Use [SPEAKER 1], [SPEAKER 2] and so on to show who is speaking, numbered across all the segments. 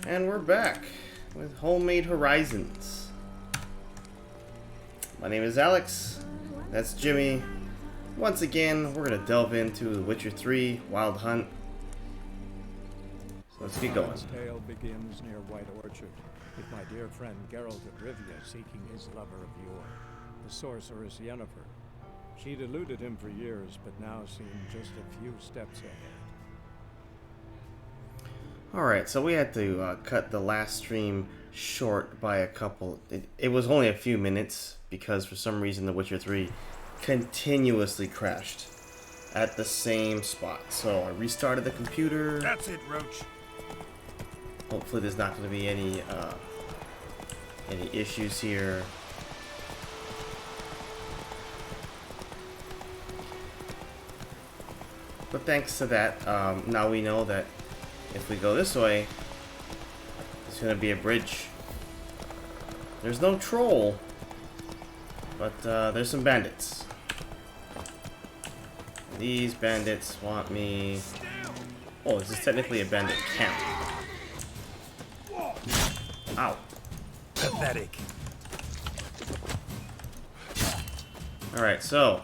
[SPEAKER 1] And we're back with Homemade Horizons. My name is Alex. That's Jimmy. Once again, we're going to delve into The Witcher 3 Wild Hunt. So let's get going.
[SPEAKER 2] This tale begins near White Orchard, with my dear friend Geralt of Rivia seeking his lover of yore, the sorceress Yennefer. She'd eluded him for years, but now seemed just a few steps ahead.
[SPEAKER 1] Alright, so we had to cut the last stream short by a couple. It was only a few minutes because for some reason The Witcher 3 continuously crashed at the same spot. So I restarted the computer.
[SPEAKER 3] That's it, Roach.
[SPEAKER 1] Hopefully there's not going to be any issues here. But thanks to that, now we know that if we go this way, there's going to be a bridge. There's no troll, but there's some bandits. These bandits want me... Oh, this is technically a bandit camp. Ow.
[SPEAKER 3] Pathetic.
[SPEAKER 1] Alright, so...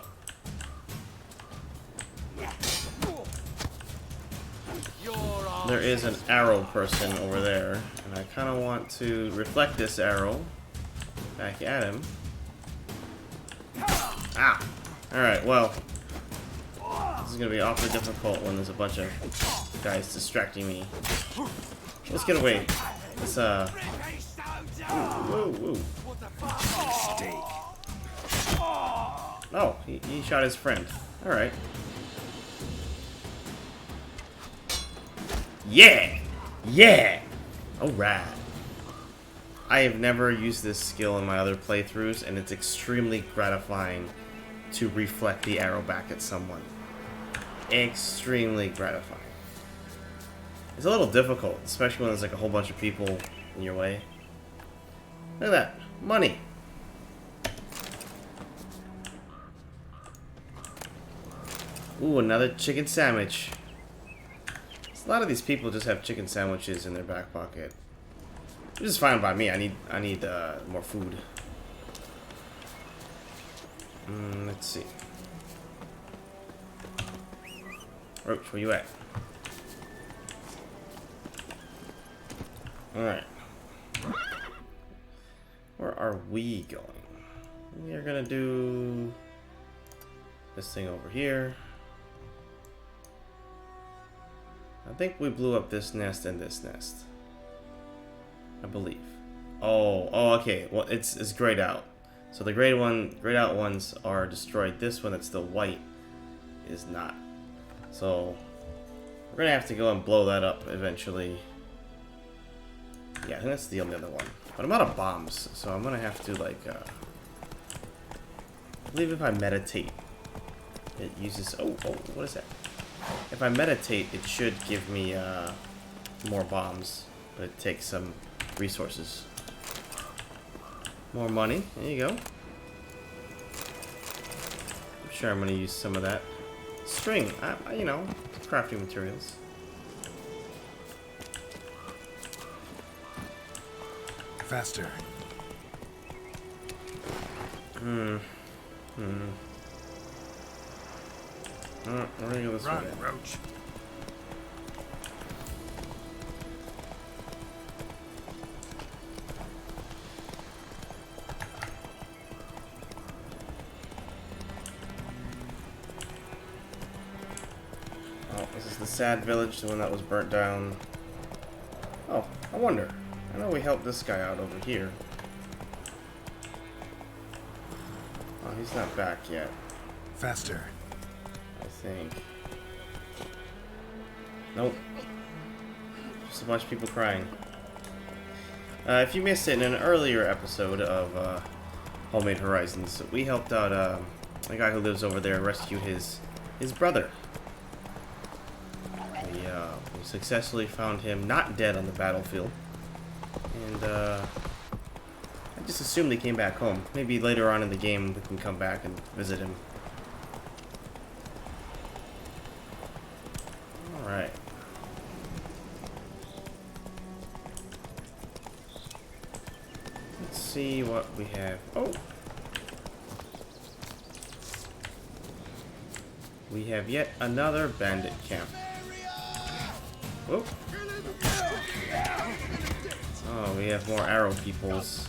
[SPEAKER 1] there is an arrow person over there, and I kind of want to reflect this arrow back at him. Ah! Alright, well, this is going to be awfully difficult when there's a bunch of guys distracting me. Let's get away. Let's, woo, woo, woo. Oh, he shot his friend. Alright. Yeah! Yeah! Alright. I have never used this skill in my other playthroughs, and it's extremely gratifying to reflect the arrow back at someone. Extremely gratifying. It's a little difficult, especially when there's like a whole bunch of people in your way. Look at that. Money! Ooh, another chicken sandwich. A lot of these people just have chicken sandwiches in their back pocket, which is fine by me. I need more food. Let's see. Roach, where you at? Alright. Where are we going? We are gonna do this thing over here. I think we blew up this nest and this nest. I believe. Oh, okay. Well, it's grayed out. So the grayed out ones are destroyed. This one that's still white is not. So we're gonna have to go and blow that up eventually. Yeah, I think that's the only other one. But I'm out of bombs, so I'm gonna have to like. I believe if I meditate, it uses. Oh, what is that? If I meditate, it should give me more bombs, but it takes some resources. More money. There you go. I'm sure I'm going to use some of that. String, you know, crafting materials.
[SPEAKER 3] Faster.
[SPEAKER 1] We're gonna go this way.
[SPEAKER 3] Run, Roach.
[SPEAKER 1] Oh, this is the sad village, the one that was burnt down. Oh, I wonder. I know we helped this guy out over here. Oh, he's not back yet.
[SPEAKER 3] Faster.
[SPEAKER 1] I think. Nope. Just a bunch of people crying. If you missed it in an earlier episode of Homemade Horizons, we helped out a guy who lives over there rescue his brother. We successfully found him not dead on the battlefield, and I just assumed he came back home. Maybe later on in the game we can come back and visit him. Alright. see what we have. Oh! We have yet another bandit camp. Whoop. Oh, we have more arrow peoples.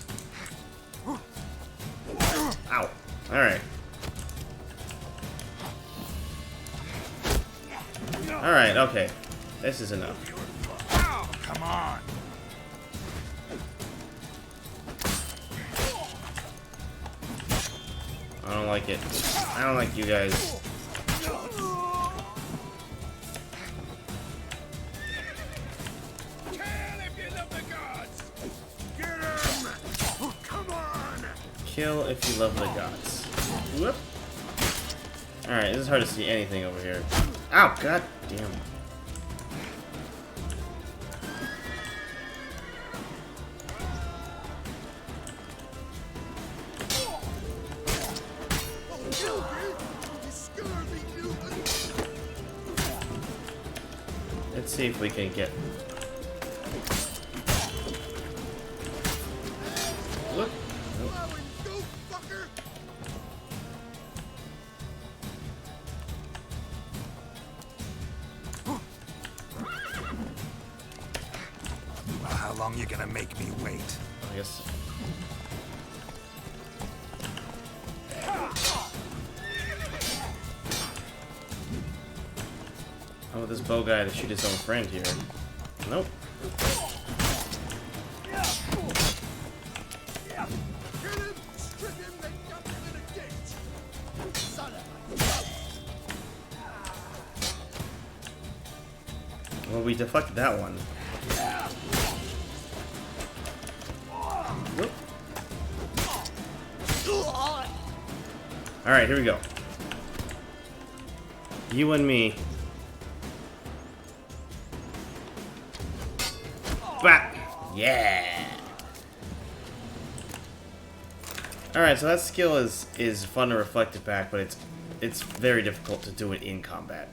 [SPEAKER 1] Ow. Alright. Alright, okay. This is enough.
[SPEAKER 3] Come on.
[SPEAKER 1] I don't like it. I don't like you guys. Kill if you love the gods. Whoop. Alright, this is hard to see anything over here. Ow, god damn. Let's see if we can get. Whoop. Nope.
[SPEAKER 3] Well, how long you gonna make me wait?
[SPEAKER 1] I guess. How about this bow guy to shoot his own friend here? Nope. Well, we deflected that one. Whoop. Alright, here we go. You and me. Bap! Yeah! Alright, so that skill is fun to reflect it back, but it's very difficult to do it in combat.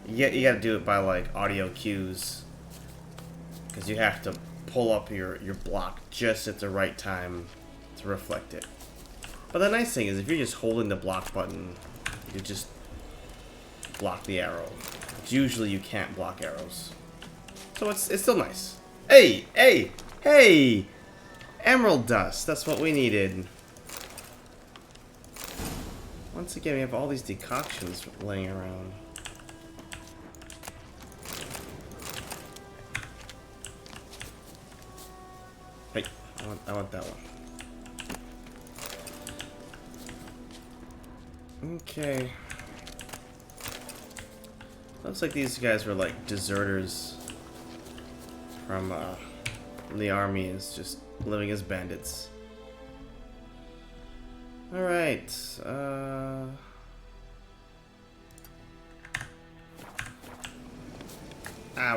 [SPEAKER 1] You gotta do it by like audio cues, because you have to pull up your block just at the right time to reflect it. But the nice thing is, if you're just holding the block button, you just block the arrow. But usually you can't block arrows, so it's still nice. Hey, hey, hey! Emerald dust. That's what we needed. Once again, we have all these decoctions laying around. Wait, I want that one. Okay. Looks like these guys were like deserters from the army, is just living as bandits. Alright,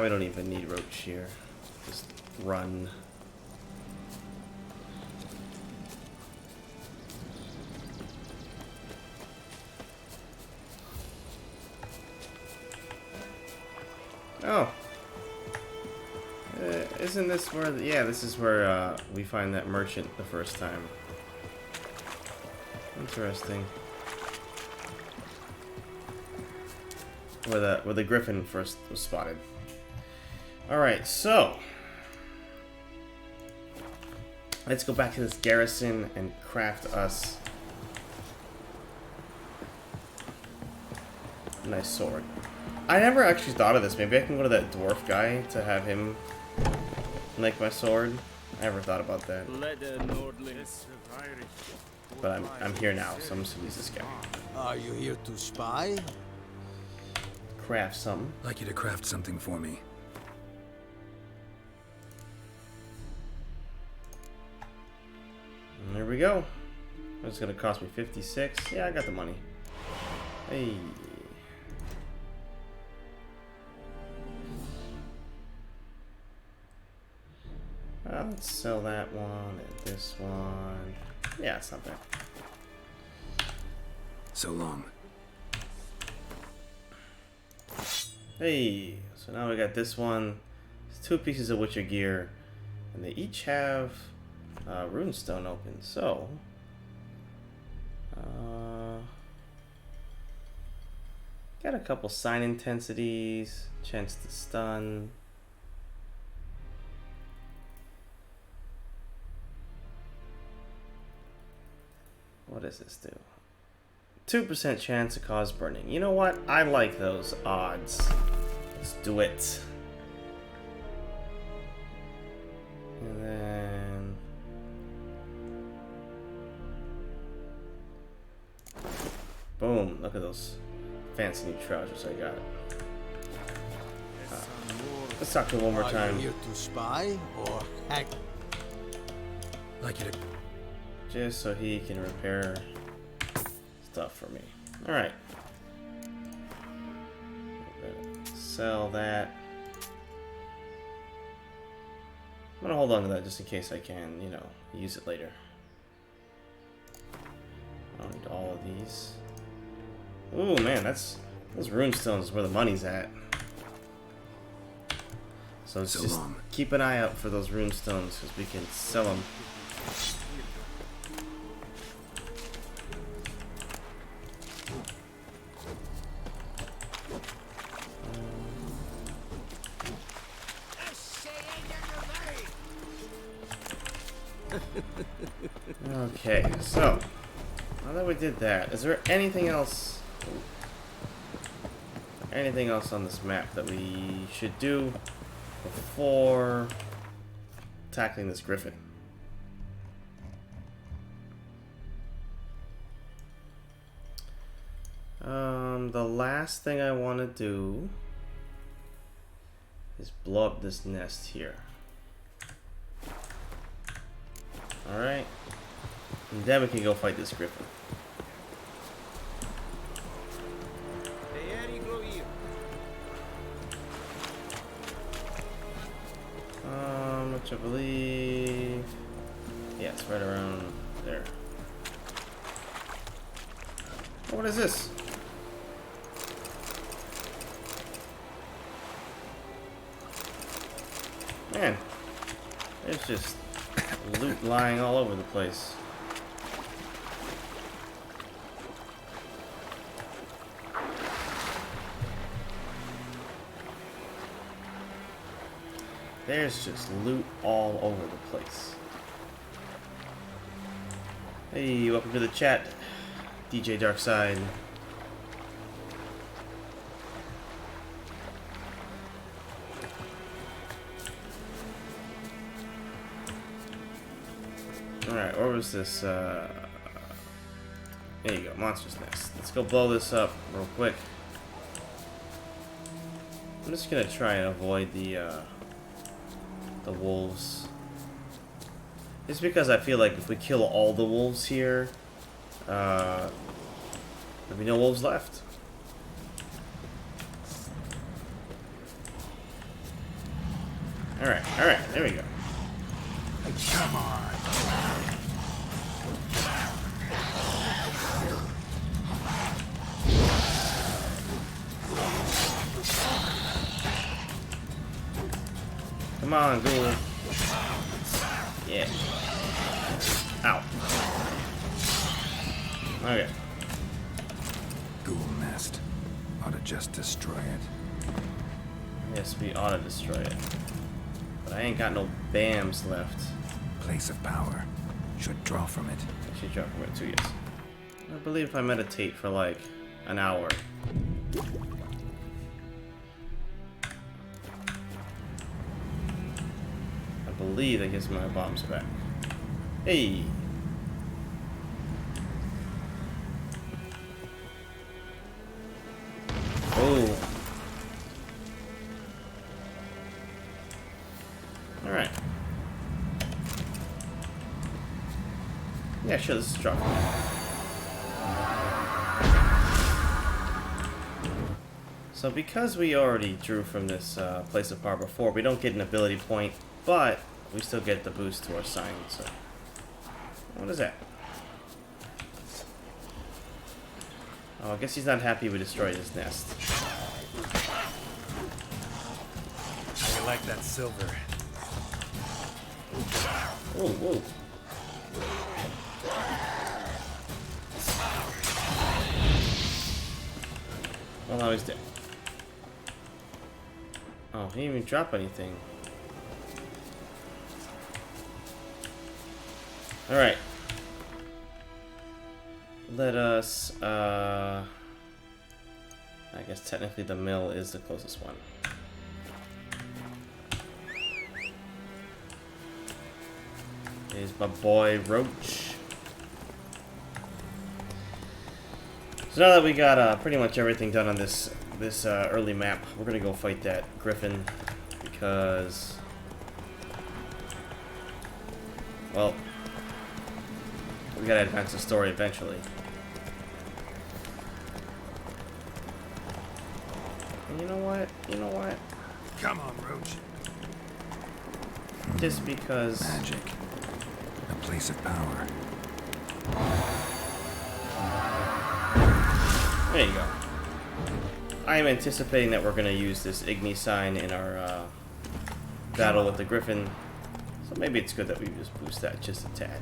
[SPEAKER 1] we don't even need roach here. Just run. Oh. Isn't this where... yeah, this is where we find that merchant the first time. Interesting. Where the Griffin first was spotted. Alright, so... let's go back to this garrison and craft us a nice sword. I never actually thought of this. Maybe I can go to that dwarf guy to have him make my sword. I never thought about that. But I'm here now, so I'm just gonna use this guy.
[SPEAKER 4] Are you here to spy?
[SPEAKER 1] Craft something.
[SPEAKER 3] I'd like you to craft something for me.
[SPEAKER 1] And there we go. It's gonna cost me 56. Yeah, I got the money. Hey. Let's sell that one and this one. Yeah, it's not bad.
[SPEAKER 3] So long.
[SPEAKER 1] Hey, so now we got this one. It's 2 pieces of Witcher gear, and they each have runestone open. So, got a couple sign intensities, chance to stun. What does this do? 2% chance to cause burning. You know what? I like those odds. Let's do it. And then... boom. Look at those fancy new trousers I got. Let's talk to him one more time.
[SPEAKER 4] Are you here to spy or hack?
[SPEAKER 3] Like you to...
[SPEAKER 1] Just so he can repair stuff for me. Alright. Sell that. I'm gonna hold on to that just in case I can, you know, use it later. I don't need all of these. Ooh, man, those runestones is where the money's at. So
[SPEAKER 3] So
[SPEAKER 1] just
[SPEAKER 3] long.
[SPEAKER 1] keep an eye out for those runestones because we can sell them. Okay, so now that we did that, is there anything else on this map that we should do before tackling this Griffin? The last thing I want to do is blow up this nest here. Alright. And then we can go fight this Griffin. Which I believe... yeah, it's right around there. Oh, what is this? Man, there's just loot lying all over the place. There's just loot all over the place. Hey, welcome to the chat, DJ Darkside. Alright, where was this? There you go, Monster's Nest. Let's go blow this up real quick. I'm just gonna try and avoid the wolves. It's because I feel like if we kill all the wolves here, there'll be no wolves left. Alright, there we go.
[SPEAKER 3] Come on.
[SPEAKER 1] Come on, ghoul. Yeah. Ow. Okay.
[SPEAKER 3] Ghoul nest. Ought to just destroy it.
[SPEAKER 1] Yes, we ought to destroy it. But I ain't got no BAMs left.
[SPEAKER 3] Place of power. Should draw from it.
[SPEAKER 1] Actually, drop from it too, yes. I believe if I meditate for like an hour. I believe that gives my bombs back. Hey! Oh! Alright. Yeah, sure, this is dropping. So because we already drew from this place of power before, we don't get an ability point, but we still get the boost to our sign, so... what is that? Oh, I guess he's not happy we destroyed his nest.
[SPEAKER 3] How you like that silver?
[SPEAKER 1] Whoa, whoa. Well, now he's dead. Oh, he didn't even drop anything. Alright. Let us, I guess technically the mill is the closest one. Here's my boy Roach. So now that we got pretty much everything done on this early map, we're gonna go fight that Griffin because, well, we gotta advance the story eventually. And you know what? You know what?
[SPEAKER 3] Come on, Roach.
[SPEAKER 1] Just because.
[SPEAKER 3] Magic. A place of power.
[SPEAKER 1] There you go. I am anticipating that we're going to use this Igni sign in our battle with the Griffin. So maybe it's good that we just boost that just a tad.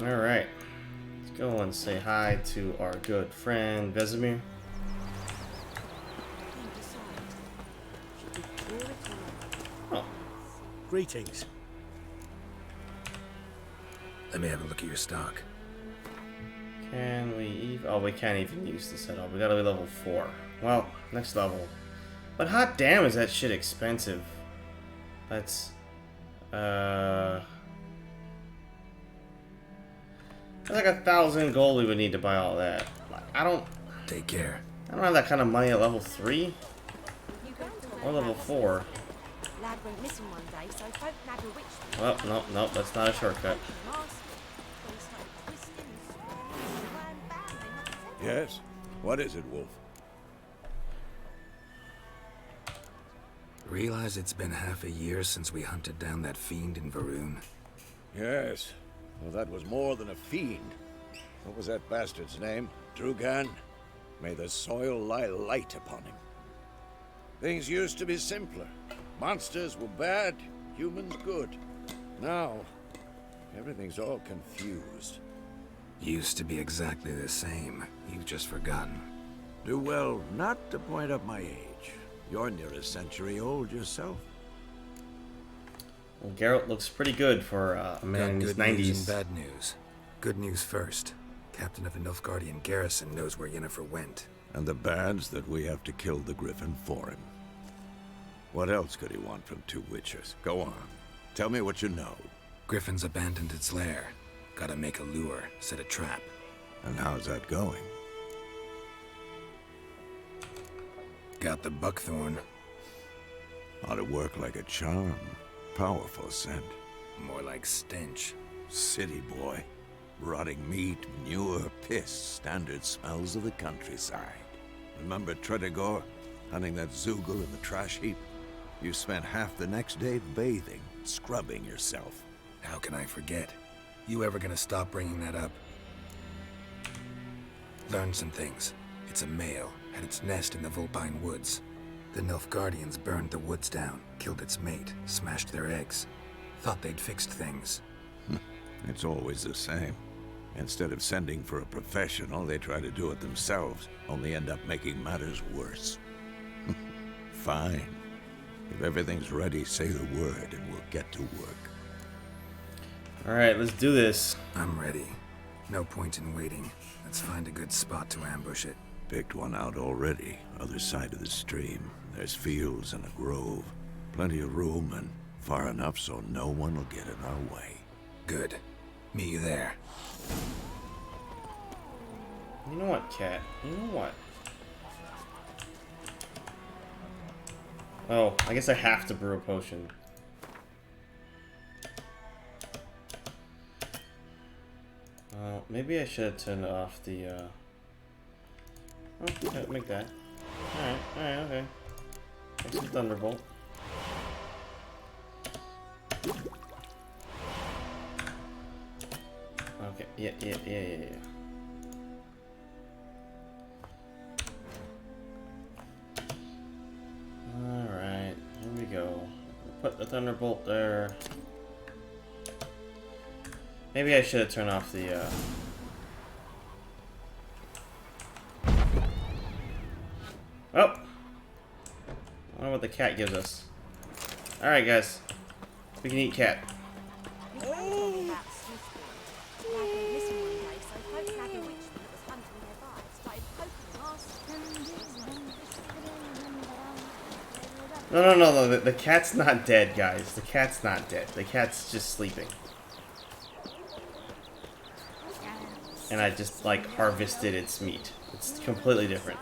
[SPEAKER 1] Alright. Let's go and say hi to our good friend Vesemir. Oh.
[SPEAKER 4] Greetings.
[SPEAKER 3] Let me have a look at your stock.
[SPEAKER 1] Can we even... Oh, we can't even use this at all. We gotta be level 4. Well, next level. But hot damn is that shit expensive. That's... That's like 1,000 gold we would need to buy all that. I don't
[SPEAKER 3] Take care.
[SPEAKER 1] have that kind of money at level 3 or level 4.
[SPEAKER 5] Lad went missing one day, so folk nab a witch.
[SPEAKER 1] Well, no, that's not a shortcut.
[SPEAKER 2] Yes? What is it, Wolf?
[SPEAKER 3] Realize it's been half a year since we hunted down that fiend in Varun?
[SPEAKER 2] Yes. Well, that was more than a fiend. What was that bastard's name? Drugan? May the soil lie light upon him. Things used to be simpler. Monsters were bad, humans good. Now, everything's all confused.
[SPEAKER 3] Used to be exactly the same. You've just forgotten.
[SPEAKER 2] Do well not to point up my age. You're near a century old yourself.
[SPEAKER 1] Well, Geralt looks pretty good for a man in
[SPEAKER 3] Got
[SPEAKER 1] his
[SPEAKER 3] good news
[SPEAKER 1] 90s.
[SPEAKER 3] and bad news. Good news first. Captain of the Nilfgaardian garrison knows where Yennefer went.
[SPEAKER 2] And the bad's that we have to kill the Griffin for him. What else could he want from two witchers? Go on. Tell me what you know.
[SPEAKER 3] Griffin's abandoned its lair. Gotta make a lure, set a trap.
[SPEAKER 2] And how's that going?
[SPEAKER 3] Got the buckthorn.
[SPEAKER 2] Ought to work like a charm. Powerful scent.
[SPEAKER 3] More like stench.
[SPEAKER 2] City boy. Rotting meat, manure, piss. Standard smells of the countryside. Remember Tredegor? Hunting that Zoogle in the trash heap? You spent half the next day bathing, scrubbing yourself.
[SPEAKER 3] How can I forget? You ever gonna stop bringing that up? Learned some things. It's a male, had its nest in the Vulpine Woods. The Nilfgaardians burned the woods down, killed its mate, smashed their eggs. Thought they'd fixed things.
[SPEAKER 2] It's always the same. Instead of sending for a professional, they try to do it themselves, only end up making matters worse. Fine. If everything's ready, say the word and we'll get to work.
[SPEAKER 1] Alright, let's do this.
[SPEAKER 3] I'm ready. No point in waiting. Let's find a good spot to ambush it.
[SPEAKER 2] Picked one out already, other side of the stream. There's fields and a grove. Plenty of room and far enough so no one will get in our way.
[SPEAKER 3] Good. Meet you there.
[SPEAKER 1] You know what, Cat? You know what? Oh, I guess I have to brew a potion. Maybe I should have turned off the, Oh, yeah, make that. Alright, okay. Make some Thunderbolt. Yeah. Alright, here we go. Put the thunderbolt there. Maybe I should have turned off the Oh! I wonder what the cat gives us. Alright guys. We can eat cat.
[SPEAKER 5] Your friend told me about Smithfield. They had been missing one day, so folk nabbed a witchman that was hunting nearby. Started poking and asking.
[SPEAKER 1] No. The cat's not dead, guys. The cat's not dead. The cat's just sleeping. And I just, like, harvested its meat. It's completely different.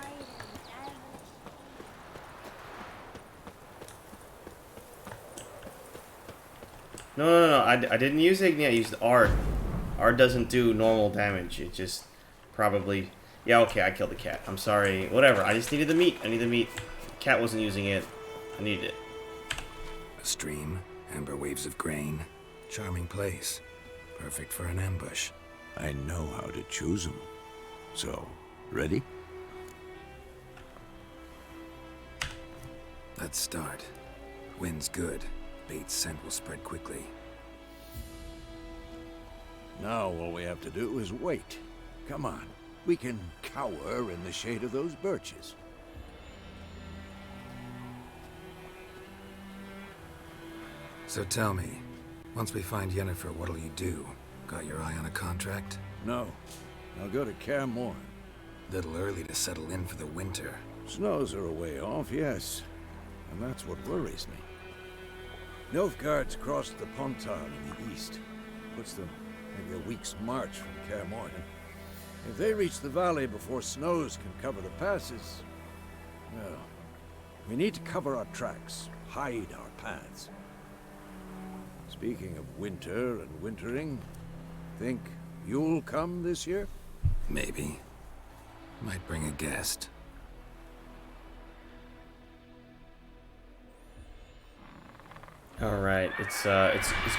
[SPEAKER 1] No. I didn't use Ignite. I used R. R doesn't do normal damage. It just probably... Yeah, okay, I killed the cat. I'm sorry. Whatever. I just needed the meat. I need the meat. Cat wasn't using it. I needed it.
[SPEAKER 3] A stream, amber waves of grain. Charming place. Perfect for an ambush.
[SPEAKER 6] I know how to choose them. So, ready?
[SPEAKER 3] Let's start. Wind's good. Bait's scent will spread quickly.
[SPEAKER 6] Now all we have to do is wait. Come on. We can cower in the shade of those birches.
[SPEAKER 3] So tell me, once we find Yennefer, what'll you do? Got your eye on a contract?
[SPEAKER 6] No. I'll go to Kaer Morhen.
[SPEAKER 3] Little early to settle in for the winter.
[SPEAKER 6] Snows are a way off, yes. And that's what worries me. Nilfgaard's across the Pontar in the east. Puts them maybe a week's march from Kaer Morhen. If they reach the valley before snows can cover the passes, well, we need to cover our tracks, hide our paths. Speaking of winter and wintering, think you'll come this year?
[SPEAKER 3] Maybe. Might bring a guest.
[SPEAKER 1] All right, it's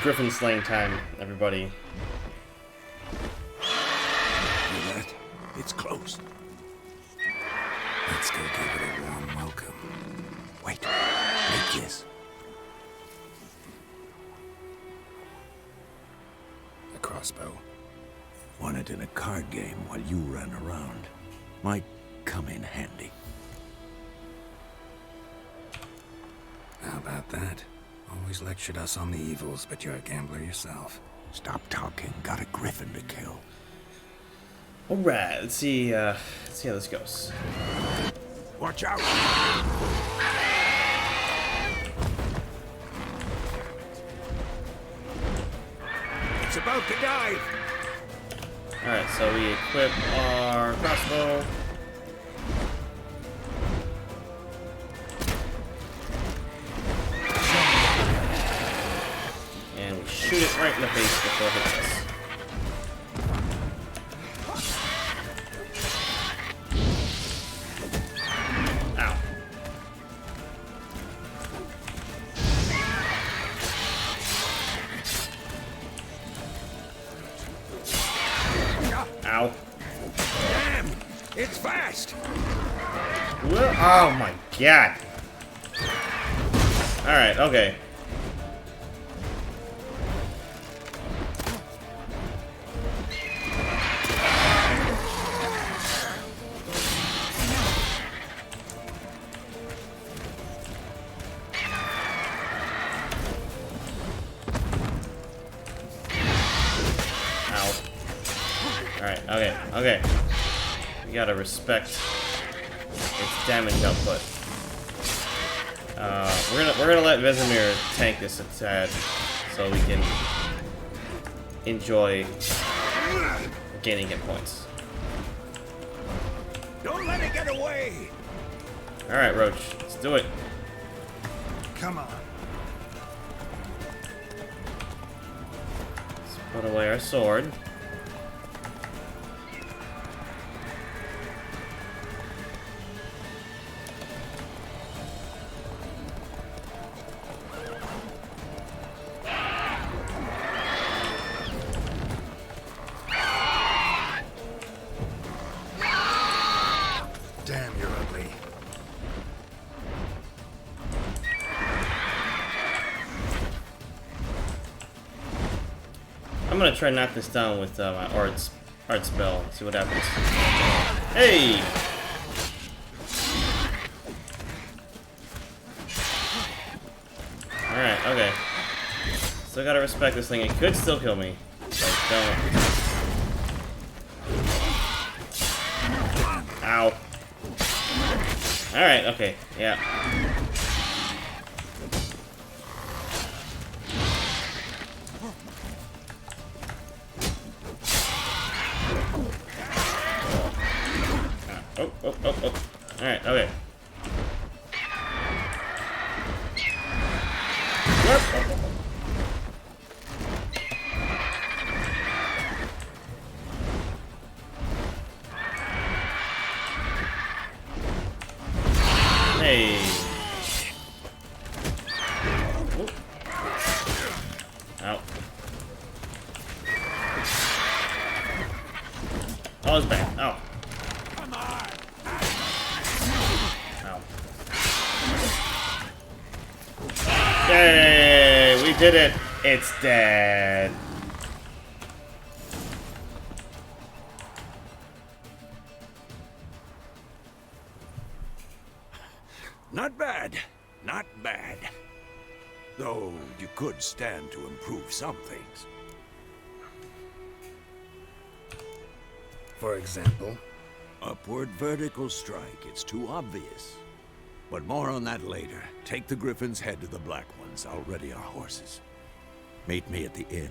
[SPEAKER 1] Griffin slaying time, everybody.
[SPEAKER 6] Hear that? It's close.
[SPEAKER 3] Let's go give it a warm welcome.
[SPEAKER 6] Wait, like this.
[SPEAKER 3] A crossbow.
[SPEAKER 6] Won it in a card game while you ran around. Might come in handy.
[SPEAKER 3] How about that? Always lectured us on the evils, but you're a gambler yourself.
[SPEAKER 6] Stop talking. Got a griffin to kill.
[SPEAKER 1] All right, let's see how this goes.
[SPEAKER 6] Watch out! It's about to dive.
[SPEAKER 1] All right, so we equip our crossbow. And we shoot it right in the face before it hits us. Ow. Ow.
[SPEAKER 6] Damn! It's fast!
[SPEAKER 1] Oh my god. Alright, okay. Okay. We gotta respect its damage output. We're gonna let Vesemir tank this a tad, so we can enjoy gaining hit points.
[SPEAKER 6] Don't let it get away!
[SPEAKER 1] All right, Roach, let's do it.
[SPEAKER 4] Come on.
[SPEAKER 1] Let's put away our sword. gonna try and knock this down with my art spell. See what happens. Hey! Alright, okay. Still gotta respect this thing. It could still kill me. But don't. Ow. Alright, okay. Yeah. Oh. Alright, okay. Hey. Oop. Ow. Oh, it's bad. Ow. Ow. Yay! We did it! It's dead.
[SPEAKER 6] Not bad. Not bad. Though you could stand to improve some things.
[SPEAKER 3] For example,
[SPEAKER 6] Upward vertical strike. It's too obvious. But more on that later. Take the Griffin's head to the Black Ones. I'll ready our horses. Meet me at the inn.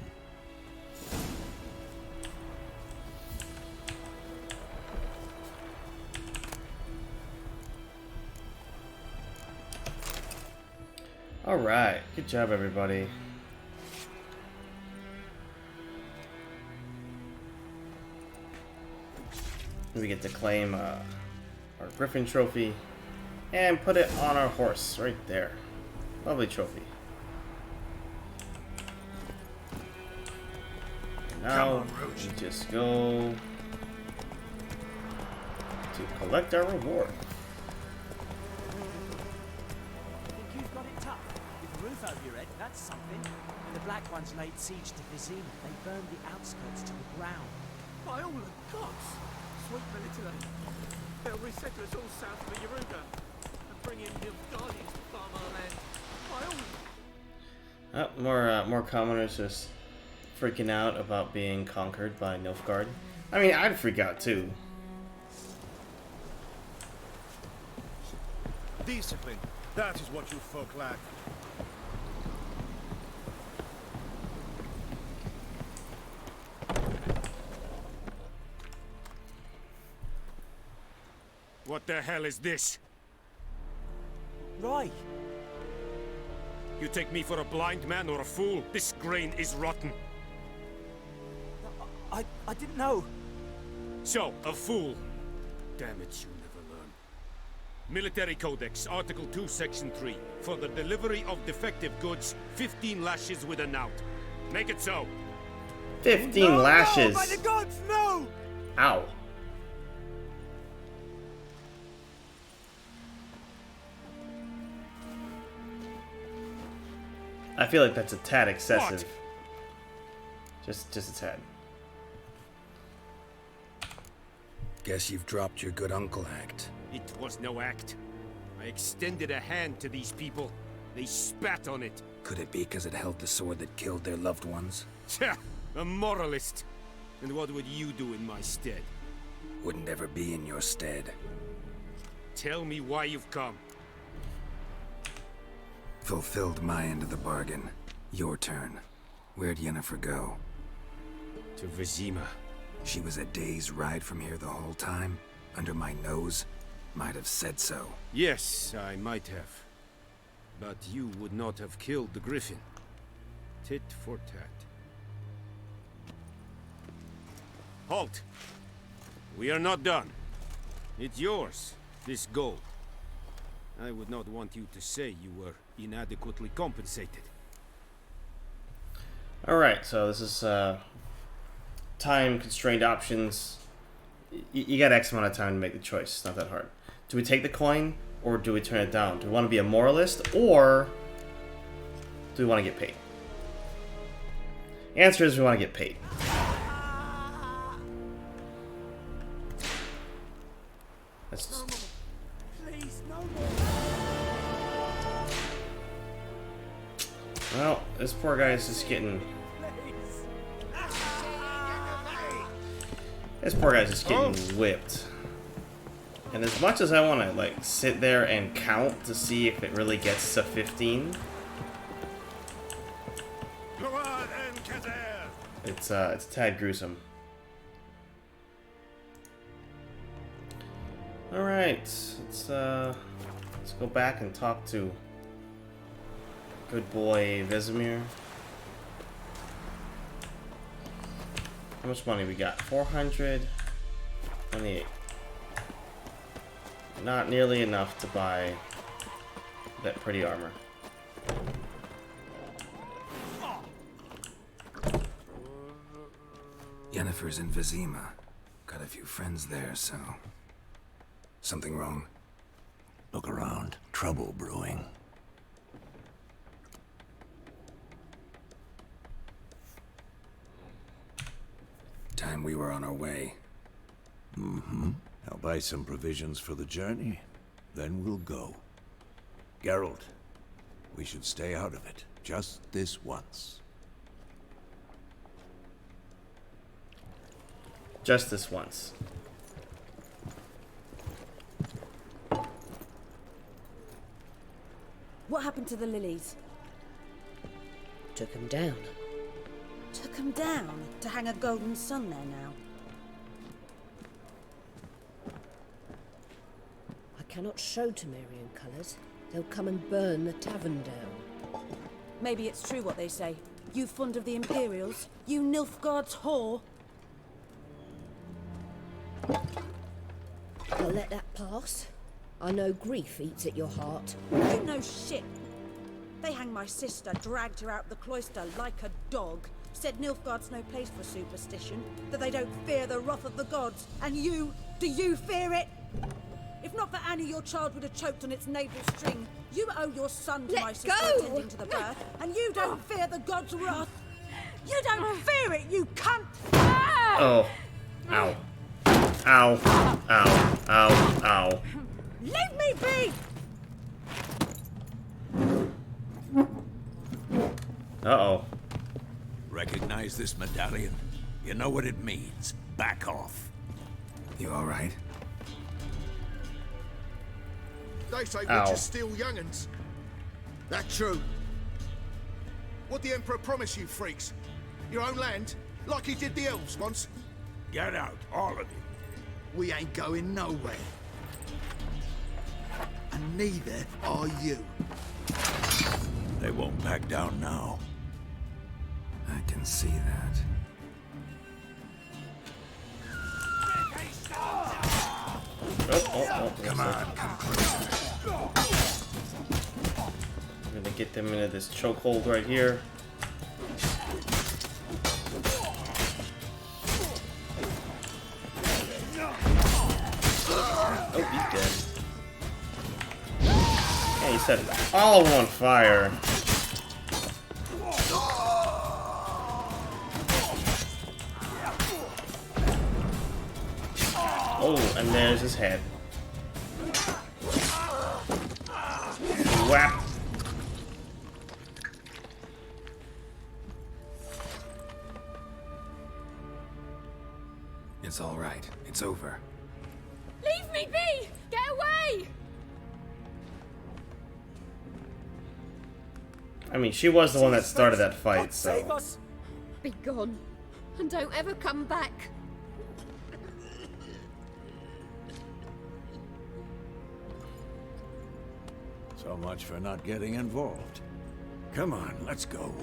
[SPEAKER 1] Alright, good job everybody. We get to claim our Griffin trophy and put it on our horse right there. Lovely trophy. And now we just go to collect our reward.
[SPEAKER 7] You've got it tough. With a roof over your head, that's something. The Black Ones laid siege to Vizima. They burned the outskirts to the ground.
[SPEAKER 8] By all the gods! Sweet military. They'll resettle us all south of the Yaruga and bring in the Guardians to farm our land. By all...
[SPEAKER 1] More commoners just freaking out about being conquered by Nilfgaard. I mean, I'd freak out too.
[SPEAKER 4] Discipline. That is what you folk lack.
[SPEAKER 9] What the hell is this?
[SPEAKER 7] Right.
[SPEAKER 9] You take me for a blind man or a fool? This grain is rotten.
[SPEAKER 7] I didn't know.
[SPEAKER 9] So, a fool. Damn it, you never learn. Military Codex, Article 2, Section 3. For the delivery of defective goods, 15 lashes with a knout. Make it so.
[SPEAKER 1] 15 lashes.
[SPEAKER 7] No, by the gods, no!
[SPEAKER 1] Ow. I feel like that's a tad excessive.
[SPEAKER 9] What?
[SPEAKER 1] Just a tad.
[SPEAKER 3] guess you've dropped your good uncle act.
[SPEAKER 9] It was no act. I extended a hand to these people. They spat on it.
[SPEAKER 3] Could it be because it held the sword that killed their loved ones?
[SPEAKER 9] Tja, a moralist. And what would you do in my stead?
[SPEAKER 3] Wouldn't ever be in your stead.
[SPEAKER 9] Tell me why you've come.
[SPEAKER 3] Fulfilled my end of the bargain. Your turn. Where'd Yennefer go?
[SPEAKER 9] To Vizima.
[SPEAKER 3] She was a day's ride from here the whole time? Under my nose? Might have said so.
[SPEAKER 9] Yes, I might have. But you would not have killed the Griffin. Tit for tat. Halt! We are not done. It's yours, this gold. I would not want you to say you were inadequately compensated.
[SPEAKER 1] Alright, so this is time-constrained options. You got X amount of time to make the choice. It's not that hard. Do we take the coin, or do we turn it down? Do we want to be a moralist, or do we want to get paid? The answer is we want to get paid. That's just...
[SPEAKER 7] Please, no more.
[SPEAKER 1] Well, this poor guy is just getting... This poor guy's just getting whipped. And as much as I want to, like, sit there and count to see if it really gets to 15... It's a tad gruesome. Alright, let's go back and talk to good boy Vesemir. How much money we got? 428. Not nearly enough to buy that pretty armor.
[SPEAKER 3] Yennefer's in Vizima. Got a few friends there, so... Something wrong?
[SPEAKER 6] Look around. Trouble brewing.
[SPEAKER 3] Time we were on our way.
[SPEAKER 6] Mm-hmm. I'll buy some provisions for the journey. Then we'll go. Geralt, we should stay out of it. Just this once.
[SPEAKER 1] Just this once.
[SPEAKER 5] What happened to the lilies?
[SPEAKER 10] Took them down.
[SPEAKER 5] Took them down to hang a golden sun there now.
[SPEAKER 10] I cannot show Temerian colours. They'll come and burn the tavern down.
[SPEAKER 5] Maybe it's true what they say. You fond of the Imperials? You Nilfgaard's whore?
[SPEAKER 10] I'll let that pass. I know grief eats at your heart.
[SPEAKER 5] You know shit. They hanged my sister, dragged her out the cloister like a dog. Said Nilfgaard's no place for superstition, that they don't fear the wrath of the gods. And you, do you fear it? If not for Annie, your child would have choked on its navel string. You owe your son to my sister attending to the birth, and you don't fear the gods' wrath. You don't fear it, you cunt!
[SPEAKER 1] Oh. Ow. Ow. Ow. Ow. Ow.
[SPEAKER 5] Leave me be!
[SPEAKER 1] Uh-oh.
[SPEAKER 6] Recognize this medallion? You know what it means. Back off.
[SPEAKER 3] You alright?
[SPEAKER 4] They say
[SPEAKER 1] Ow.
[SPEAKER 4] witches steal young'uns. That true. What the Emperor promise you, freaks? Your own land? Like he did the elves once?
[SPEAKER 6] Get out, all of you.
[SPEAKER 4] We ain't going nowhere. And neither are you.
[SPEAKER 6] They won't back down now.
[SPEAKER 3] I can see that.
[SPEAKER 1] Come on, come closer. We're gonna get them into this chokehold right here. Oh, he's dead. Yeah, he set all of them on fire. Oh, and there's his head. Whap!
[SPEAKER 3] It's all right. It's over.
[SPEAKER 5] Leave me be! Get away!
[SPEAKER 1] I mean, she was the one that started that fight,
[SPEAKER 7] Save
[SPEAKER 1] so...
[SPEAKER 7] us!
[SPEAKER 10] Be gone, and don't ever come back.
[SPEAKER 6] So much for not getting involved. Come on, let's go.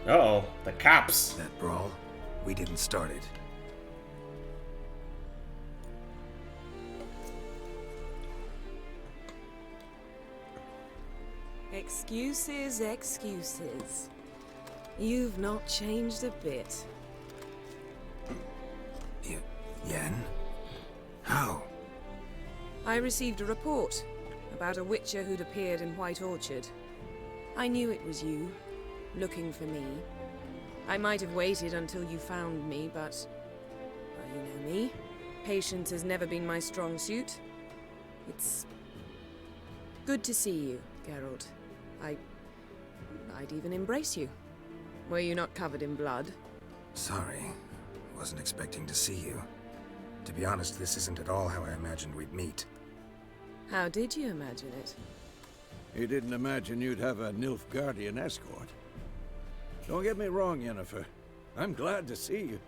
[SPEAKER 1] Uh-oh, the cops.
[SPEAKER 3] That brawl, we didn't start it.
[SPEAKER 11] Excuses, excuses. You've not changed a bit.
[SPEAKER 3] Yen? How?
[SPEAKER 11] received a report about a witcher who'd appeared in White Orchard. I knew it was you, looking for me. I might have waited until you found me, but... well, you know me. Patience has never been my strong suit. It's... good to see you, Geralt. I'd even embrace you. Were you not covered in blood?
[SPEAKER 3] Sorry. Wasn't expecting to see you. To be honest, this isn't at all how I imagined we'd meet.
[SPEAKER 11] How did you imagine it?
[SPEAKER 6] He didn't imagine you'd have a Nilfgaardian escort. Don't get me wrong, Yennefer. I'm glad to see you.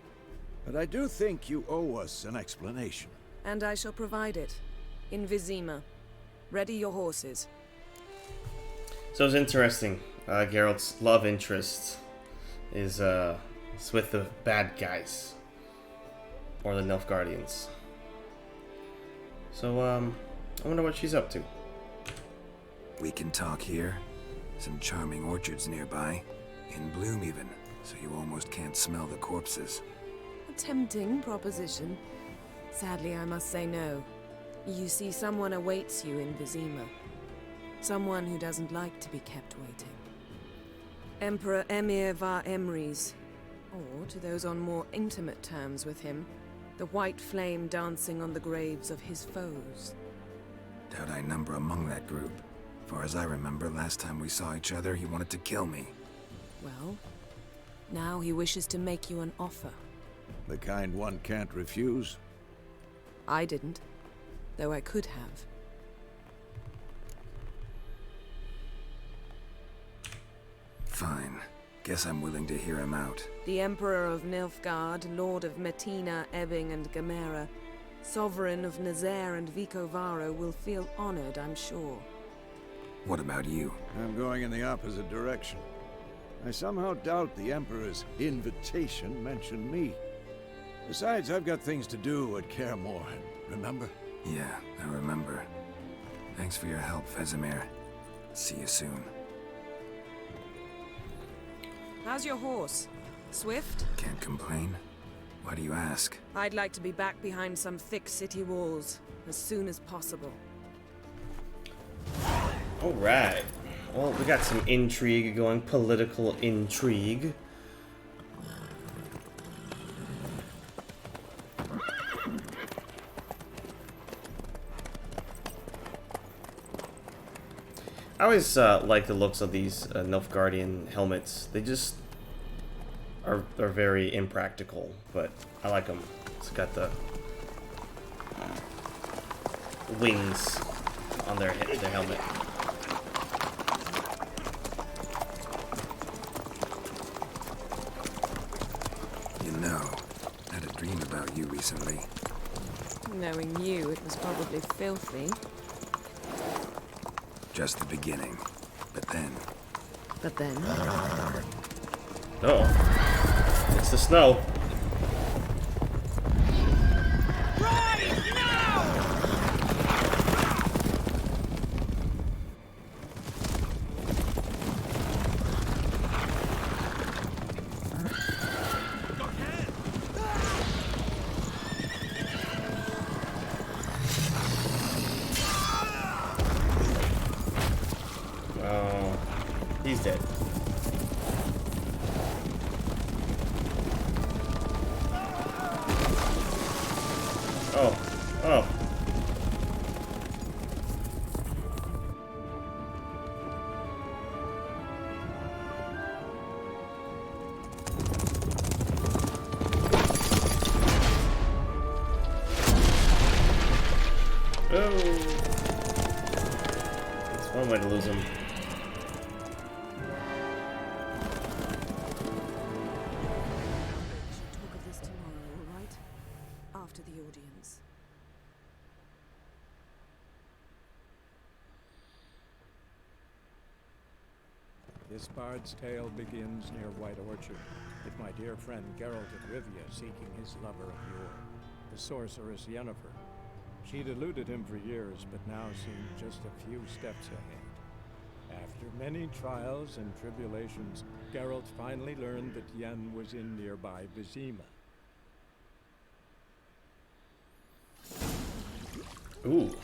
[SPEAKER 6] But I do think you owe us an explanation.
[SPEAKER 11] And I shall provide it. In Vizima. Ready your horses.
[SPEAKER 1] So it's interesting. Geralt's love interest is with the bad guys. Or the Nilfgaardians. So, I wonder what she's up to.
[SPEAKER 3] We can talk here. Some charming orchards nearby. In bloom even, so you almost can't smell the corpses.
[SPEAKER 11] A tempting proposition. Sadly, I must say no. You see, someone awaits you in Vizima. Someone who doesn't like to be kept waiting. Emperor Emir var Emrys. Or, to those on more intimate terms with him, the white flame dancing on the graves of his foes.
[SPEAKER 3] Doubt I number among that group. Far as I remember, last time we saw each other, he wanted to kill me.
[SPEAKER 11] Well, now he wishes to make you an offer.
[SPEAKER 6] The kind one can't refuse?
[SPEAKER 11] I didn't, though I could have.
[SPEAKER 3] Fine. Guess I'm willing to hear him out.
[SPEAKER 11] The Emperor of Nilfgaard, Lord of Metina, Ebbing and Gamera, Sovereign of Nazaire and Vicovaro will feel honored, I'm sure.
[SPEAKER 3] What about you?
[SPEAKER 6] I'm going in the opposite direction. I somehow doubt the Emperor's invitation mentioned me. Besides, I've got things to do at Kaer Morhen, remember?
[SPEAKER 3] Yeah, I remember. Thanks for your help, Vesemir. See you soon.
[SPEAKER 11] How's your horse? Swift?
[SPEAKER 3] Can't complain. Why do you ask?
[SPEAKER 11] I'd like to be back behind some thick city walls as soon as possible.
[SPEAKER 1] Alright. Well, we got some intrigue going, political intrigue. I always like the looks of these Nilfgaardian helmets. They just are very impractical, but I like them. It's got the wings on their helmet.
[SPEAKER 3] You know, I had a dream about you recently.
[SPEAKER 11] Knowing you, it was probably filthy.
[SPEAKER 3] Just the beginning. But then...
[SPEAKER 11] But then?
[SPEAKER 1] Uh-oh. It's the snow. He's dead. Oh. Oh. Oh. That's one way to lose him.
[SPEAKER 2] This bard's tale begins near White Orchard, with my dear friend Geralt of Rivia seeking his lover of yore, the sorceress Yennefer. She'd eluded him for years, but now seemed just a few steps ahead. After many trials and tribulations, Geralt finally learned that Yen was in nearby Vizima.
[SPEAKER 1] Ooh.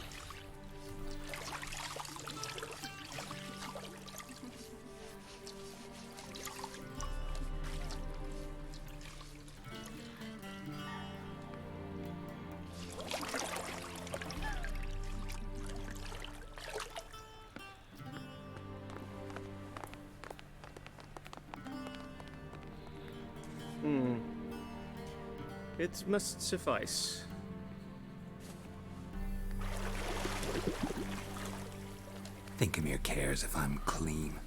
[SPEAKER 12] It must suffice.
[SPEAKER 3] Thinkamere cares if I'm clean.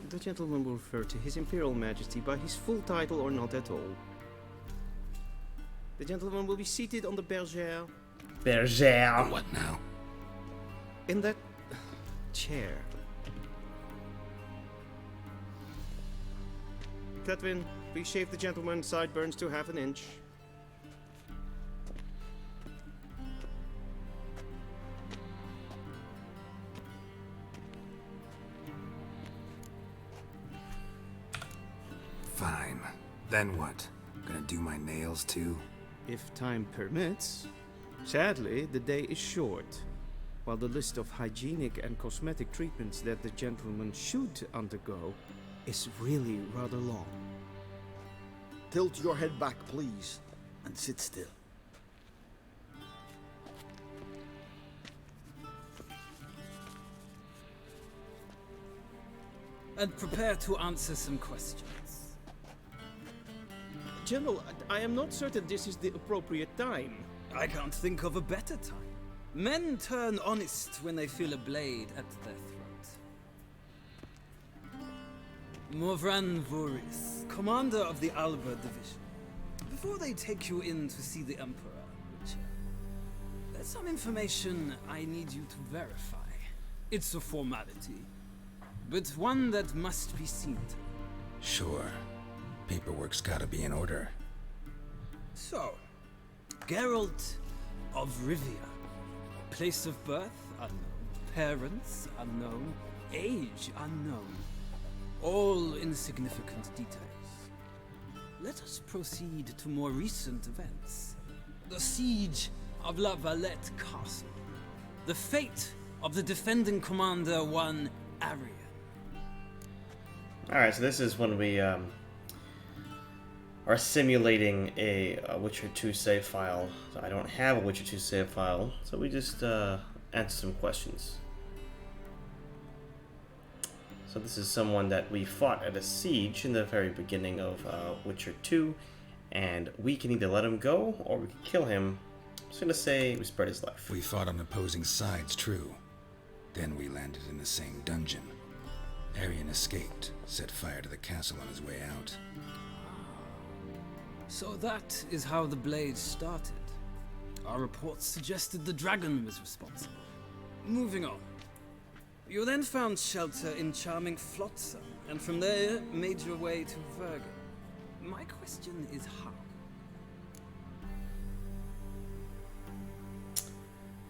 [SPEAKER 12] The gentleman will refer to His Imperial Majesty by his full title or not at all. The gentleman will be seated on the bergère.
[SPEAKER 1] Bergère.
[SPEAKER 3] What now?
[SPEAKER 12] In that chair. Cletwin, please shave the gentleman's sideburns to half an inch.
[SPEAKER 3] Fine. Then what? Gonna do my nails too?
[SPEAKER 12] If time permits. Sadly, the day is short, while the list of hygienic and cosmetic treatments that the gentleman should undergo is really rather long.
[SPEAKER 4] Tilt your head back, please, and sit still.
[SPEAKER 13] And prepare to answer some questions.
[SPEAKER 12] General, I am not certain this is the appropriate time.
[SPEAKER 13] I can't think of a better time. Men turn honest when they feel a blade at their throat. Morvran Voris, commander of the Alba Division. Before they take you in to see the Emperor, Witcher, there's some information I need you to verify. It's a formality, but one that must be seen to.
[SPEAKER 3] Sure. Paperwork's gotta be in order.
[SPEAKER 13] So, Geralt of Rivia. Place of birth unknown. Parents unknown. Age unknown. All insignificant details. Let us proceed to more recent events. The siege of La Valette Castle. The fate of the defending commander, one Arian.
[SPEAKER 1] Alright, so this is when we are simulating a Witcher 2 save file. So I don't have a Witcher 2 save file, so we just answer some questions. So this is someone that we fought at a siege in the very beginning of Witcher 2, and we can either let him go or we can kill him. I'm just gonna say we spared his life.
[SPEAKER 3] We fought on opposing sides, true. Then we landed in the same dungeon. Arian escaped, set fire to the castle on his way out.
[SPEAKER 13] So that is how the blade started. Our reports suggested the dragon was responsible. Moving on. You then found shelter in charming Flotsam, and from there made your way to Vergen. My question is how?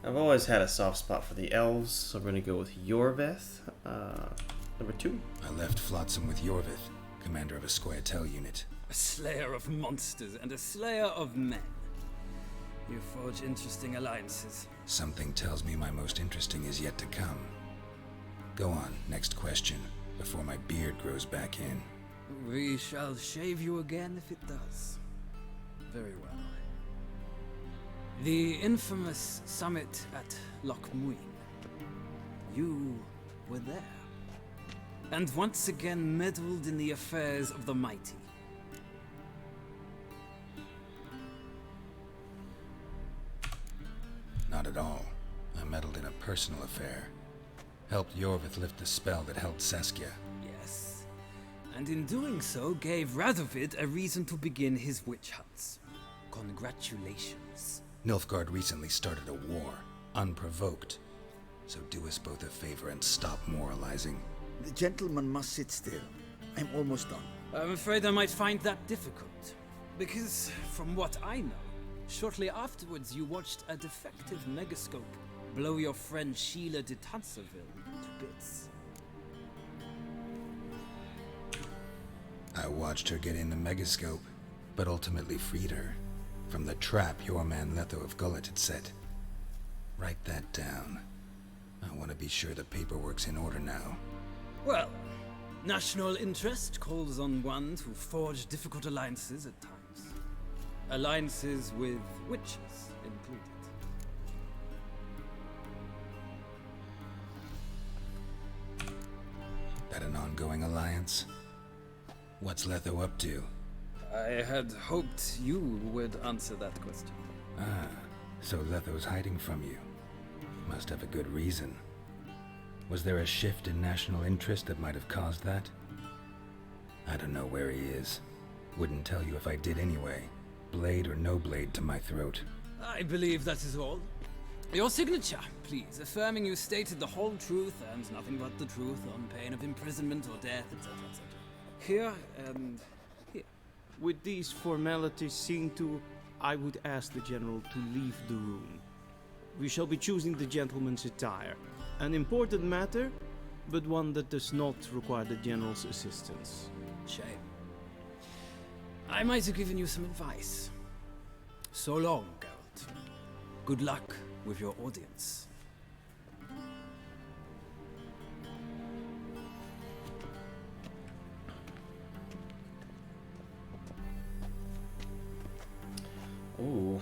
[SPEAKER 1] I've always had a soft spot for the elves, so we're gonna go with Yorveth. Number 2.
[SPEAKER 3] I left Flotsam with Yorvith, commander of a Scoia'tael unit.
[SPEAKER 13] A slayer of monsters and a slayer of men. You forge interesting alliances.
[SPEAKER 3] Something tells me my most interesting is yet to come. Go on, next question, before my beard grows back in.
[SPEAKER 13] We shall shave you again if it does. Very well. The infamous summit at Loch Muin. You were there. And once again meddled in the affairs of the mighty.
[SPEAKER 3] Not at all. I meddled in a personal affair. Helped Yorvith lift the spell that held Saskia.
[SPEAKER 13] Yes. And in doing so, gave Radovid a reason to begin his witch hunts. Congratulations.
[SPEAKER 3] Nilfgaard recently started a war, unprovoked. So do us both a favor and stop moralizing.
[SPEAKER 4] The gentleman must sit still. I'm almost done.
[SPEAKER 13] I'm afraid I might find that difficult. Because, from what I know, shortly afterwards you watched a defective megascope blow your friend Sheila de Tanserville to bits.
[SPEAKER 3] I watched her get in the megascope, but ultimately freed her from the trap your man Letho of Gullet had set. Write that down. I want to be sure the paperwork's in order now.
[SPEAKER 13] Well, national interest calls on one to forge difficult alliances at times. Alliances with witches included.
[SPEAKER 3] That an ongoing alliance? What's Letho up to?
[SPEAKER 13] I had hoped you would answer that question.
[SPEAKER 3] Ah, so Letho's hiding from you. Must have a good reason. Was there a shift in national interest that might have caused that? I don't know where he is. Wouldn't tell you if I did anyway. Blade or no blade to my throat.
[SPEAKER 13] I believe that is all. Your signature, please, affirming you stated the whole truth and nothing but the truth on pain of imprisonment or death, etc., etc. Here and here.
[SPEAKER 12] With these formalities seen to, I would ask the General to leave the room. We shall be choosing the gentleman's attire. An important matter, but one that does not require the General's assistance.
[SPEAKER 13] Shame. I might have given you some advice. So long, Geralt. Good luck with your audience.
[SPEAKER 1] Ooh.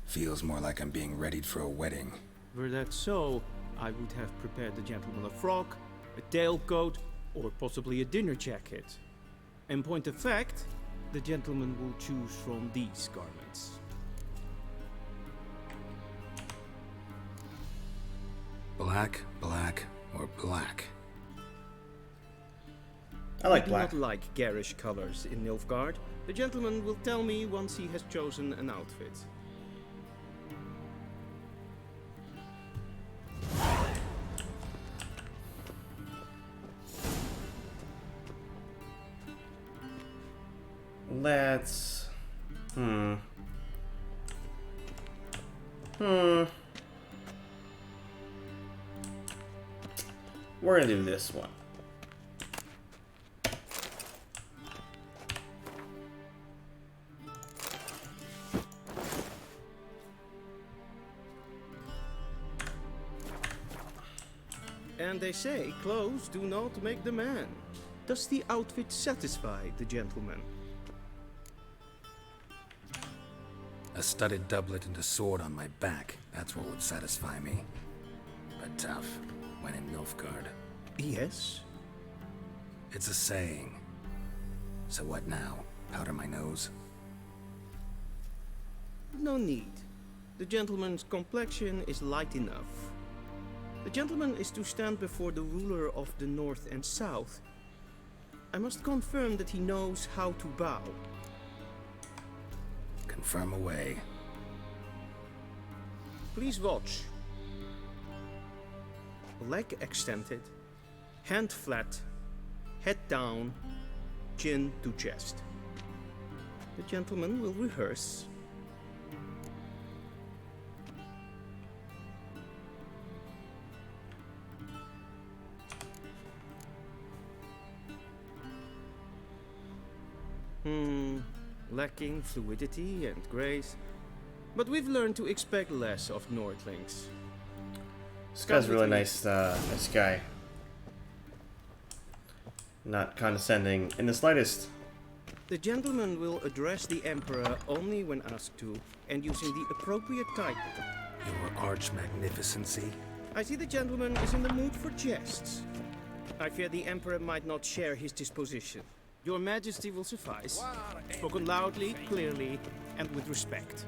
[SPEAKER 3] Feels more like I'm being readied for a wedding.
[SPEAKER 12] Were that so, I would have prepared the gentleman a frock, a tailcoat, or possibly a dinner jacket. In point of fact, the gentleman will choose from these garments.
[SPEAKER 3] Black, black, or black?
[SPEAKER 1] I like
[SPEAKER 12] do
[SPEAKER 1] black.
[SPEAKER 12] not like garish colors in Nilfgaard. The gentleman will tell me once he has chosen an outfit.
[SPEAKER 1] Let's... We're gonna do this one.
[SPEAKER 12] And they say clothes do not make the man. Does the outfit satisfy the gentleman?
[SPEAKER 3] A studded doublet and a sword on my back. That's what would satisfy me. But tough, when in Nilfgaard.
[SPEAKER 12] Yes.
[SPEAKER 3] It's a saying. So what now? Powder my nose?
[SPEAKER 12] No need. The gentleman's complexion is light enough. The gentleman is to stand before the ruler of the North and South. I must confirm that he knows how to bow.
[SPEAKER 3] Confirm away.
[SPEAKER 12] Please watch. Leg extended, hand flat, head down, chin to chest. The gentleman will rehearse. Lacking fluidity and grace, but we've learned to expect less of Nordlings.
[SPEAKER 1] This guy's really nice, nice guy. Not condescending in the slightest.
[SPEAKER 12] The gentleman will address the Emperor only when asked to, and using the appropriate title.
[SPEAKER 3] Your arch-magnificency?
[SPEAKER 12] I see the gentleman is in the mood for jests. I fear the Emperor might not share his disposition. Your Majesty will suffice. Spoken loudly, clearly, and with respect.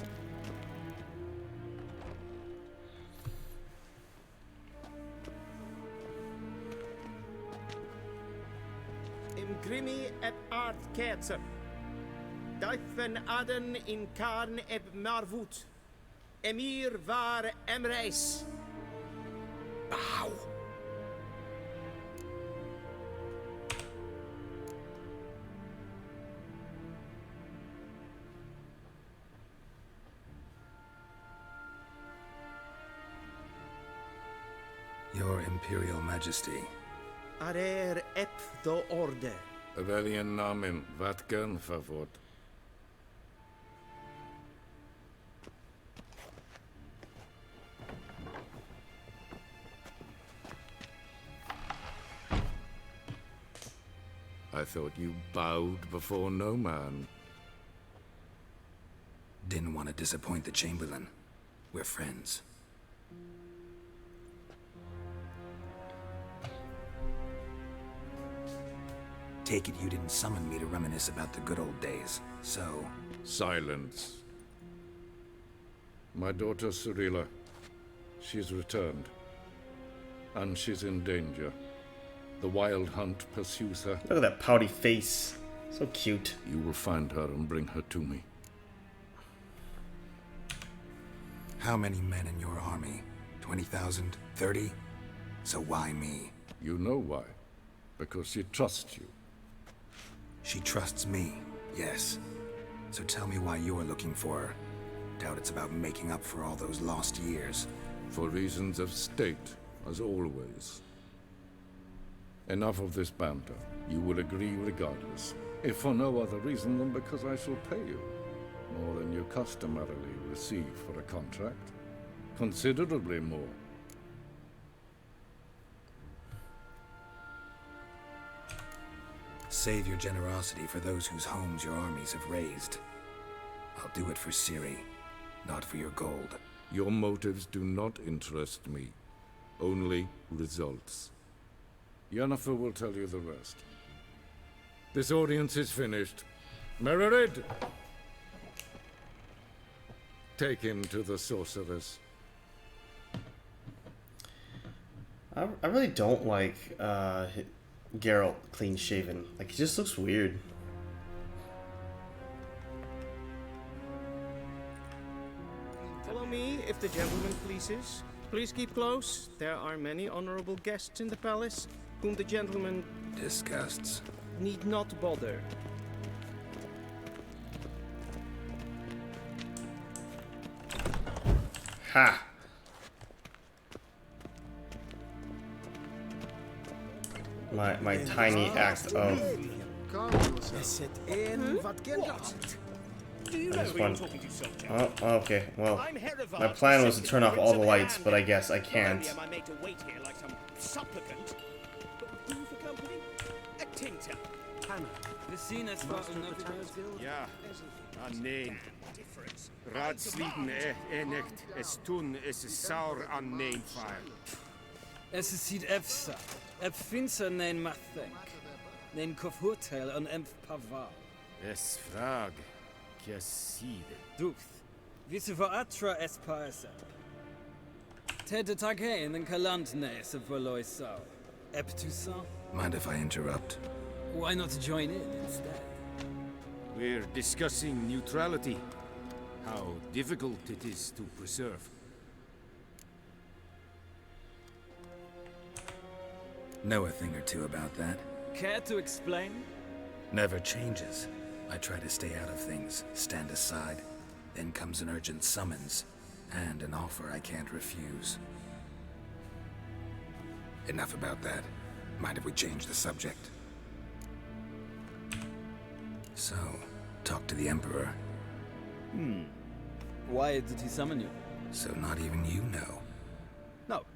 [SPEAKER 12] Imgrimi et art ketzer. Duifen aden in karn eb marvut. Emir var emreis.
[SPEAKER 3] Bow. Your Imperial Majesty.
[SPEAKER 12] Arer ep do orde.
[SPEAKER 14] Welchen Namen? Wat gern favor? I thought you bowed before no man.
[SPEAKER 3] Didn't want to disappoint the Chamberlain. We're friends. Take it you didn't summon me to reminisce about the good old days, so...
[SPEAKER 14] Silence. My daughter Cirilla, she's returned. And she's in danger. The Wild Hunt pursues her.
[SPEAKER 1] Look at that pouty face. So cute.
[SPEAKER 14] You will find her and bring her to me.
[SPEAKER 3] How many men in your army? 20,000? 30? So why me?
[SPEAKER 14] You know why. Because she trusts you.
[SPEAKER 3] She trusts me, yes. So tell me why you're looking for her. Doubt it's about making up for all those lost years.
[SPEAKER 14] For reasons of state, as always. Enough of this banter. You will agree regardless. If for no other reason than because I shall pay you. More than you customarily receive for a contract. Considerably more.
[SPEAKER 3] Save your generosity for those whose homes your armies have razed. I'll do it for Ciri, not for your gold.
[SPEAKER 14] Your motives do not interest me. Only results. Yennefer will tell you the rest. This audience is finished. Mererid! Take him to the sorceress.
[SPEAKER 1] I really don't like Geralt clean shaven. Like, he just looks weird.
[SPEAKER 12] Follow me, if the gentleman pleases. Please keep close. There are many honorable guests in the palace, whom the gentleman
[SPEAKER 3] disgusts.
[SPEAKER 12] Need not bother.
[SPEAKER 1] Ha! My tiny act of... Oh, okay. Well, my plan was to turn off all the lights, but I guess I can't.
[SPEAKER 9] Ja, nee. Raadsliden echt es tun, es is saur an neem fire.
[SPEAKER 13] Es is ziet efsa. Ep finser nein mathenk. Nein kofhotel an emp pavar.
[SPEAKER 9] Es frag. Kiaside.
[SPEAKER 13] Duth. Visse voor atra es paesa. Tede taghein en kalant nes of verloy sau. Ep tusan.
[SPEAKER 3] Mind if I interrupt?
[SPEAKER 13] Why not join in instead?
[SPEAKER 9] We're discussing neutrality. How difficult it is to preserve.
[SPEAKER 3] Know a thing or two about that?
[SPEAKER 13] Care to explain?
[SPEAKER 3] Never changes. I try to stay out of things, stand aside. Then comes an urgent summons, and an offer I can't refuse. Enough about that. Mind if we change the subject? So, talk to the Emperor.
[SPEAKER 13] Why did he summon you?
[SPEAKER 3] So not even you know.
[SPEAKER 13] No.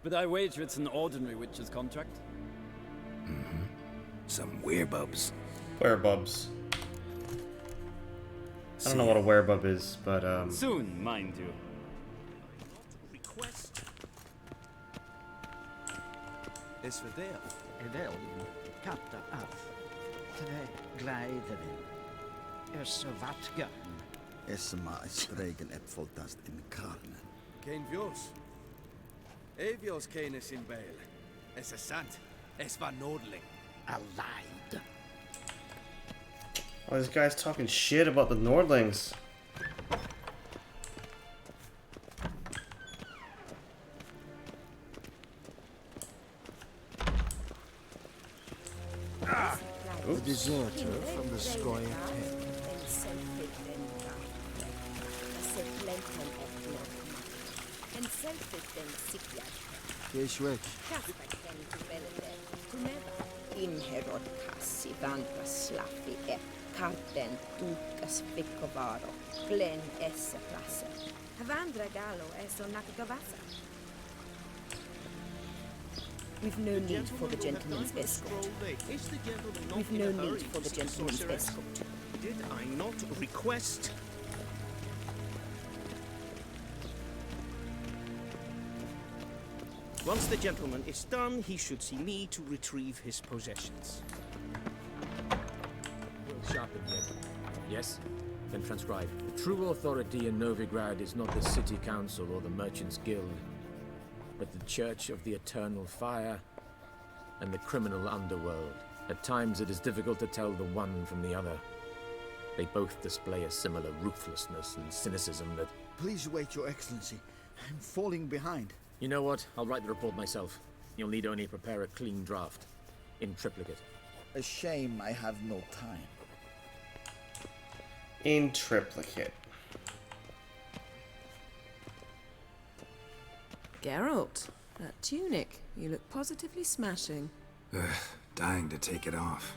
[SPEAKER 13] But I wager it's an ordinary witch's contract.
[SPEAKER 3] Mm-hmm. Some werebubs.
[SPEAKER 1] Werebubs. I don't know what a werebub is, but
[SPEAKER 13] Soon, mind you.
[SPEAKER 7] Request. Es verdel. Edel. Kapta af. Tre glijden. Es vatga.
[SPEAKER 15] Es ma spreken epfoltast in karnen.
[SPEAKER 16] Geen vjos. Evios kenes in bail. Es is sant. Es var nodeling.
[SPEAKER 7] Alive.
[SPEAKER 1] all these guys talking shit about the Nordlings.
[SPEAKER 2] The deserter from the Scoia tent. Keeshwek.
[SPEAKER 17] Inherod kassi vanta slaffi karten tukas fikovaro glen esse plasse.
[SPEAKER 5] Havandra Gallo es on Nakagavasa.
[SPEAKER 10] We've no need for the gentleman's escort. We've no need for the gentleman's escort.
[SPEAKER 16] Did I not request? Once the gentleman is done, he should see me to retrieve his possessions.
[SPEAKER 18] it yet? Yes? Then transcribe. The true authority in Novigrad is not the city council or the merchants' guild, but the Church of the Eternal Fire and the criminal underworld. At times it is difficult to tell the one from the other. They both display a similar ruthlessness and cynicism that...
[SPEAKER 4] Please wait, Your Excellency. I'm falling behind.
[SPEAKER 18] You know what? I'll write the report myself. You'll need only prepare a clean draft. In triplicate.
[SPEAKER 15] A shame I have no time.
[SPEAKER 1] In triplicate.
[SPEAKER 11] Geralt, that tunic. You look positively smashing.
[SPEAKER 3] Ugh, dying to take it off.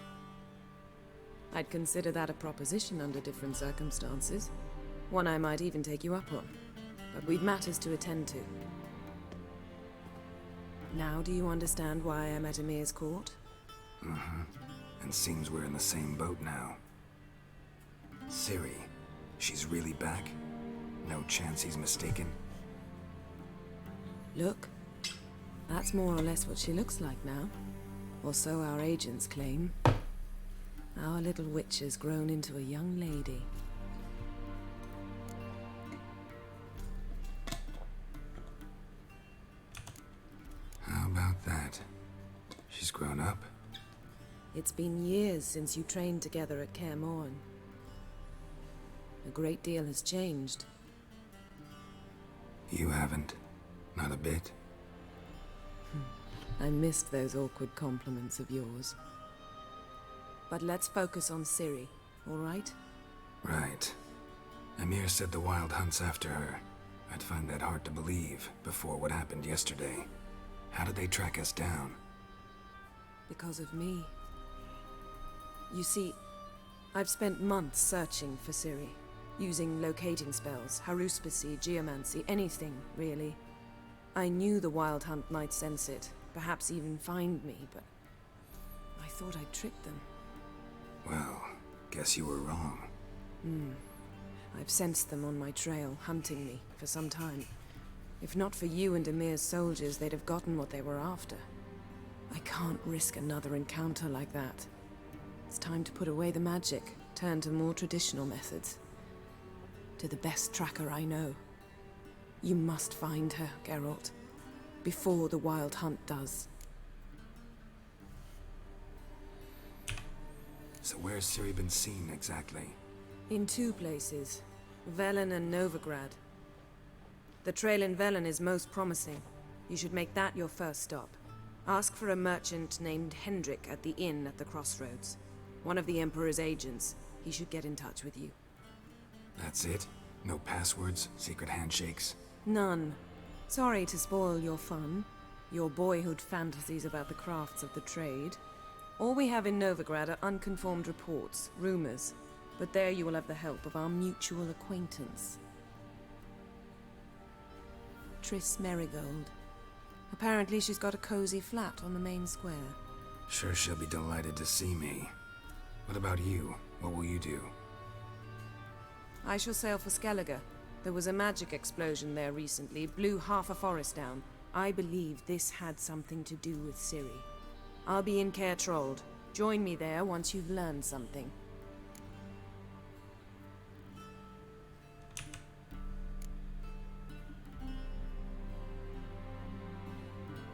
[SPEAKER 11] I'd consider that a proposition under different circumstances. One I might even take you up on. But we've matters to attend to. Now do you understand why I'm at Emir's court?
[SPEAKER 3] Mm-hmm. And seems we're in the same boat now. Ciri, she's really back? No chance he's mistaken?
[SPEAKER 11] Look, that's more or less what she looks like now. Or so our agents claim. Our little witch has grown into a young lady.
[SPEAKER 3] How about that? She's grown up?
[SPEAKER 11] It's been years since you trained together at Kaer Morhen. A great deal has changed.
[SPEAKER 3] You haven't? Not a bit?
[SPEAKER 11] I missed those awkward compliments of yours. But let's focus on Ciri, all right?
[SPEAKER 3] Right. Emir said the Wild Hunt's after her. I'd find that hard to believe before what happened yesterday. How did they track us down?
[SPEAKER 11] Because of me. You see, I've spent months searching for Ciri, using locating spells, haruspicy, geomancy, anything, really. I knew the Wild Hunt might sense it, perhaps even find me, but I thought I'd tricked them.
[SPEAKER 3] Well, guess you were wrong.
[SPEAKER 11] I've sensed them on my trail, hunting me, for some time. If not for you and Emir's soldiers, they'd have gotten what they were after. I can't risk another encounter like that. It's time to put away the magic, turn to more traditional methods. To the best tracker I know. You must find her, Geralt. Before the Wild Hunt does.
[SPEAKER 3] So where's Ciri been seen, exactly?
[SPEAKER 11] In two places. Velen and Novigrad. The trail in Velen is most promising. You should make that your first stop. Ask for a merchant named Hendrik at the inn at the crossroads. One of the Emperor's agents. He should get in touch with you.
[SPEAKER 3] That's it? No passwords, secret handshakes?
[SPEAKER 11] None. Sorry to spoil your fun, your boyhood fantasies about the crafts of the trade. All we have in Novigrad are unconfirmed reports, rumors. But there you will have the help of our mutual acquaintance. Triss Merigold. Apparently she's got a cozy flat on the main square.
[SPEAKER 3] Sure she'll be delighted to see me. What about you? What will you do?
[SPEAKER 11] I shall sail for Skellige. There was a magic explosion there recently, blew half a forest down. I believe this had something to do with Ciri. I'll be in Caer Trold. Join me there once you've learned something.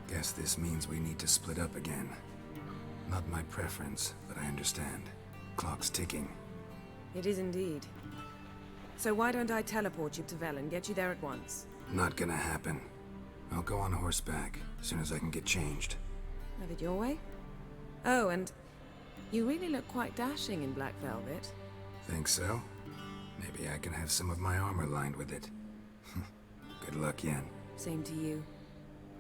[SPEAKER 3] Guess this means we need to split up again. Not my preference, but I understand. Clock's ticking.
[SPEAKER 11] It is indeed. So why don't I teleport you to Velen, get you there at once?
[SPEAKER 3] Not gonna happen. I'll go on horseback, as soon as I can get changed.
[SPEAKER 11] Have it your way? Oh, and you really look quite dashing in black velvet.
[SPEAKER 3] Think so? Maybe I can have some of my armor lined with it. Good luck, Yen.
[SPEAKER 11] Same to you.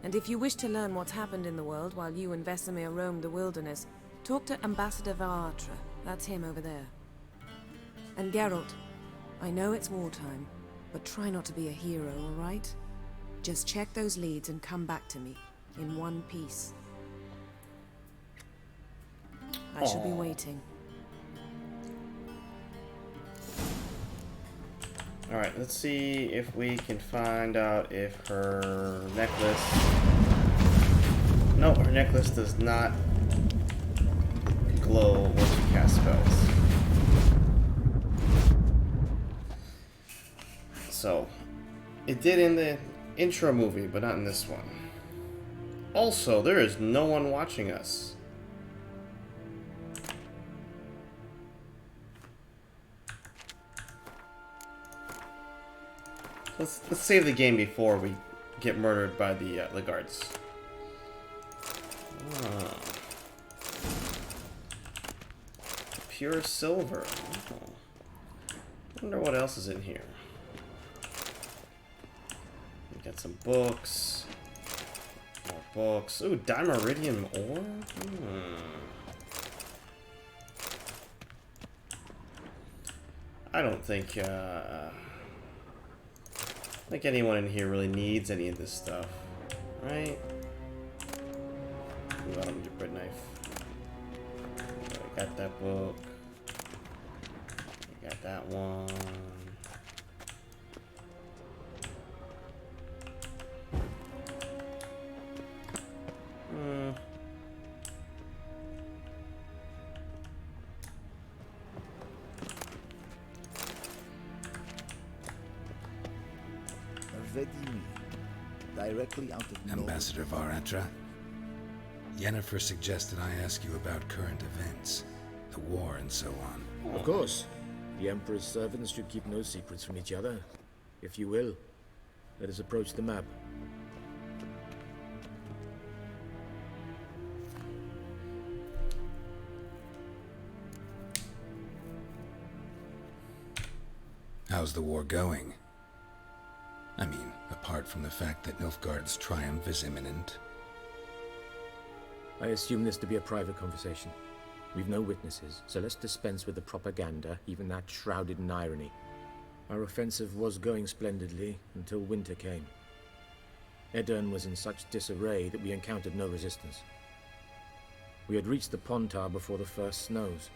[SPEAKER 11] And if you wish to learn what's happened in the world while you and Vesemir roamed the wilderness, talk to Ambassador Varatra. That's him over there. And Geralt, I know it's wartime, but try not to be a hero, all right? Just check those leads and come back to me, in one piece. I shall be waiting.
[SPEAKER 1] Alright, let's see if we can find out if her necklace... No, her necklace does not glow when she casts spells. So, it did in the intro movie, but not in this one. Also, there is no one watching us. Let's save the game before we get murdered by the guards. Ah. Pure silver. Oh. Wonder what else is in here. We got some books. More books. Ooh, Dimeridium ore? I don't think anyone in here really needs any of this stuff, right? Ooh, I don't need a bread knife. I got that book. I got that one.
[SPEAKER 15] Directly out of
[SPEAKER 3] Ambassador Varatra, Yennefer suggested I ask you about current events, the war and so on.
[SPEAKER 18] Of course. The Emperor's servants should keep no secrets from each other. If you will, let us approach the map.
[SPEAKER 3] How's the war going? I mean, apart from the fact that Nilfgaard's triumph is imminent.
[SPEAKER 18] I assume this to be a private conversation. We've no witnesses, so let's dispense with the propaganda, even that shrouded in irony. Our offensive was going splendidly until winter came. Edirn was in such disarray that we encountered no resistance. We had reached the Pontar before the first snows.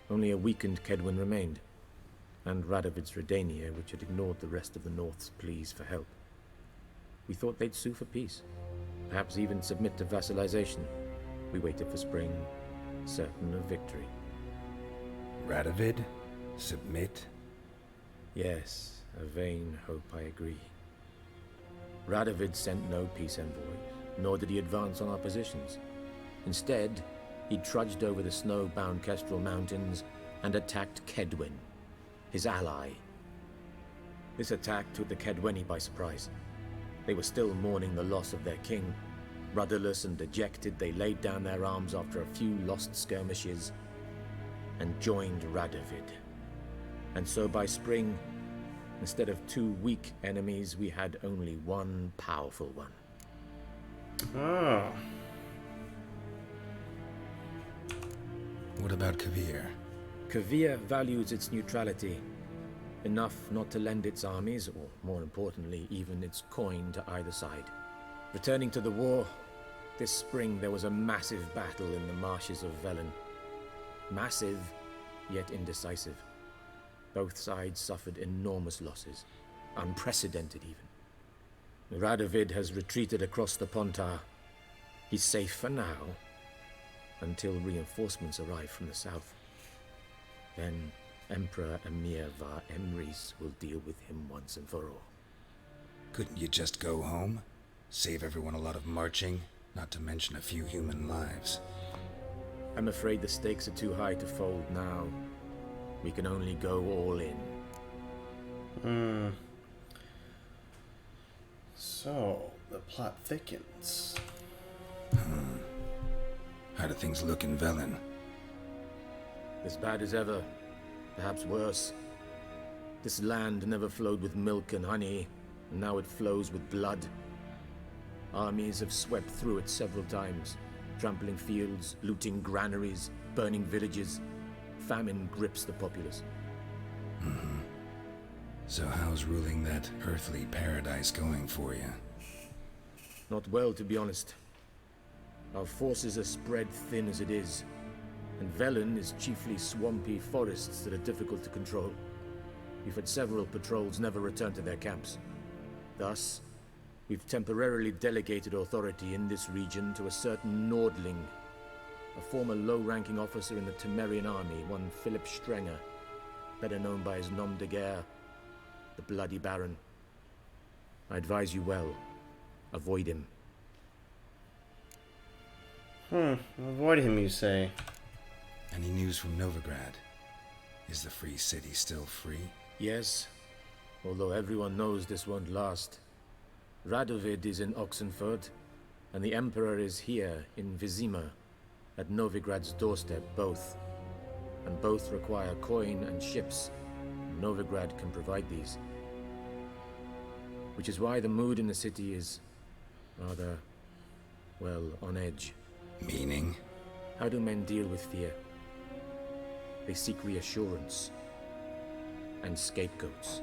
[SPEAKER 18] Only a weakened Kedwin remained, and Radovid's Redania, which had ignored the rest of the North's pleas for help. We thought they'd sue for peace, perhaps even submit to vassalization. We waited for spring, certain of victory.
[SPEAKER 3] Radovid? Submit?
[SPEAKER 18] Yes, a vain hope, I agree. Radovid sent no peace envoys, nor did he advance on our positions. Instead, he trudged over the snow-bound Kestrel Mountains and attacked Kedwin, his ally. This attack took the Kedweni by surprise. They were still mourning the loss of their king. Rudderless and dejected, they laid down their arms after a few lost skirmishes and joined Radovid. And so by spring, instead of two weak enemies, we had only one powerful one.
[SPEAKER 1] Oh.
[SPEAKER 3] What about Kavir?
[SPEAKER 18] Kavir values its neutrality, enough not to lend its armies, or more importantly, even its coin to either side. Returning to the war, this spring there was a massive battle in the marshes of Velen. Massive, yet indecisive. Both sides suffered enormous losses, unprecedented even. Radovid has retreated across the Pontar. He's safe for now, until reinforcements arrive from the south. Then Emperor Emir var Emrys will deal with him once and for all.
[SPEAKER 3] Couldn't you just go home? Save everyone a lot of marching, not to mention a few human lives.
[SPEAKER 18] I'm afraid the stakes are too high to fold now. We can only go all in.
[SPEAKER 1] So, the plot thickens.
[SPEAKER 3] How do things look in Velen?
[SPEAKER 18] As bad as ever, perhaps worse. This land never flowed with milk and honey, and now it flows with blood. Armies have swept through it several times, trampling fields, looting granaries, burning villages. Famine grips the populace.
[SPEAKER 3] So how's ruling that earthly paradise going for you?
[SPEAKER 18] Not well, to be honest. Our forces are spread thin as it is, and Velen is chiefly swampy forests that are difficult to control. We've had several patrols never return to their camps. Thus, we've temporarily delegated authority in this region to a certain Nordling, a former low-ranking officer in the Temerian army, one Philip Strenger, better known by his nom de guerre, the Bloody Baron. I advise you well. Avoid him.
[SPEAKER 1] Avoid him, you say?
[SPEAKER 3] Any news from Novigrad? Is the free city still free?
[SPEAKER 18] Yes, although everyone knows this won't last. Radovid is in Oxenford, and the Emperor is here in Vizima, at Novigrad's doorstep, both. And both require coin and ships. Novigrad can provide these. Which is why the mood in the city is rather, well, on edge.
[SPEAKER 3] Meaning?
[SPEAKER 18] How do men deal with fear? They seek reassurance and scapegoats.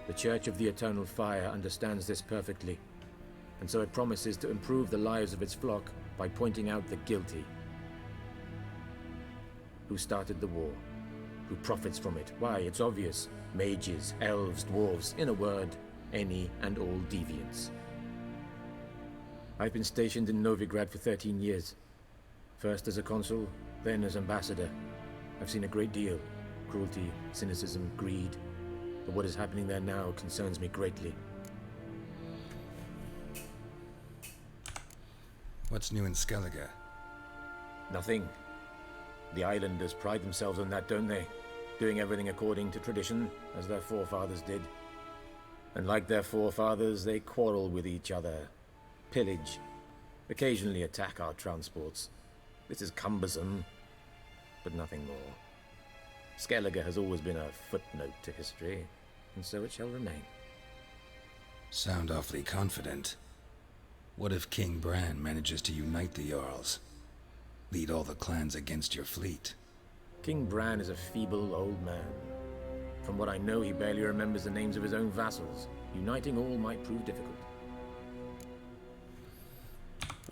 [SPEAKER 18] The Church of the Eternal Fire understands this perfectly, and so it promises to improve the lives of its flock by pointing out the guilty. Who started the war? Who profits from it? Why, it's obvious. Mages, elves, dwarves, in a word, any and all deviants. I've been stationed in Novigrad for 13 years. First as a consul, then as ambassador. I've seen a great deal. Cruelty, cynicism, greed. But what is happening there now concerns me greatly.
[SPEAKER 3] What's new in Skellige?
[SPEAKER 18] Nothing. The islanders pride themselves on that, don't they? Doing everything according to tradition, as their forefathers did. And like their forefathers, they quarrel with each other, pillage, occasionally attack our transports. This is cumbersome, but nothing more. Skellige has always been a footnote to history, and so it shall remain.
[SPEAKER 3] Sound awfully confident. What if King Bran manages to unite the Jarls? Lead all the clans against your fleet?
[SPEAKER 18] King Bran is a feeble old man. From what I know, he barely remembers the names of his own vassals. Uniting all might prove difficult.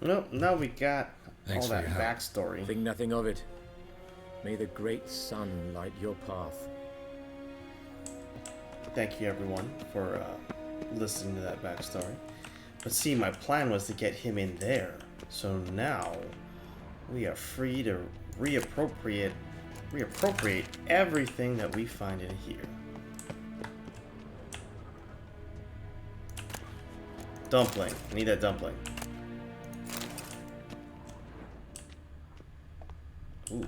[SPEAKER 1] Well, now we got
[SPEAKER 3] Thanks
[SPEAKER 1] all
[SPEAKER 3] for
[SPEAKER 1] that
[SPEAKER 3] your help.
[SPEAKER 1] backstory.
[SPEAKER 18] Think nothing of it. May the great sun light your path.
[SPEAKER 1] Thank you, everyone, for listening to that backstory. But see, my plan was to get him in there. So now we are free to reappropriate everything that we find in here. Dumpling. I need that dumpling. Ooh.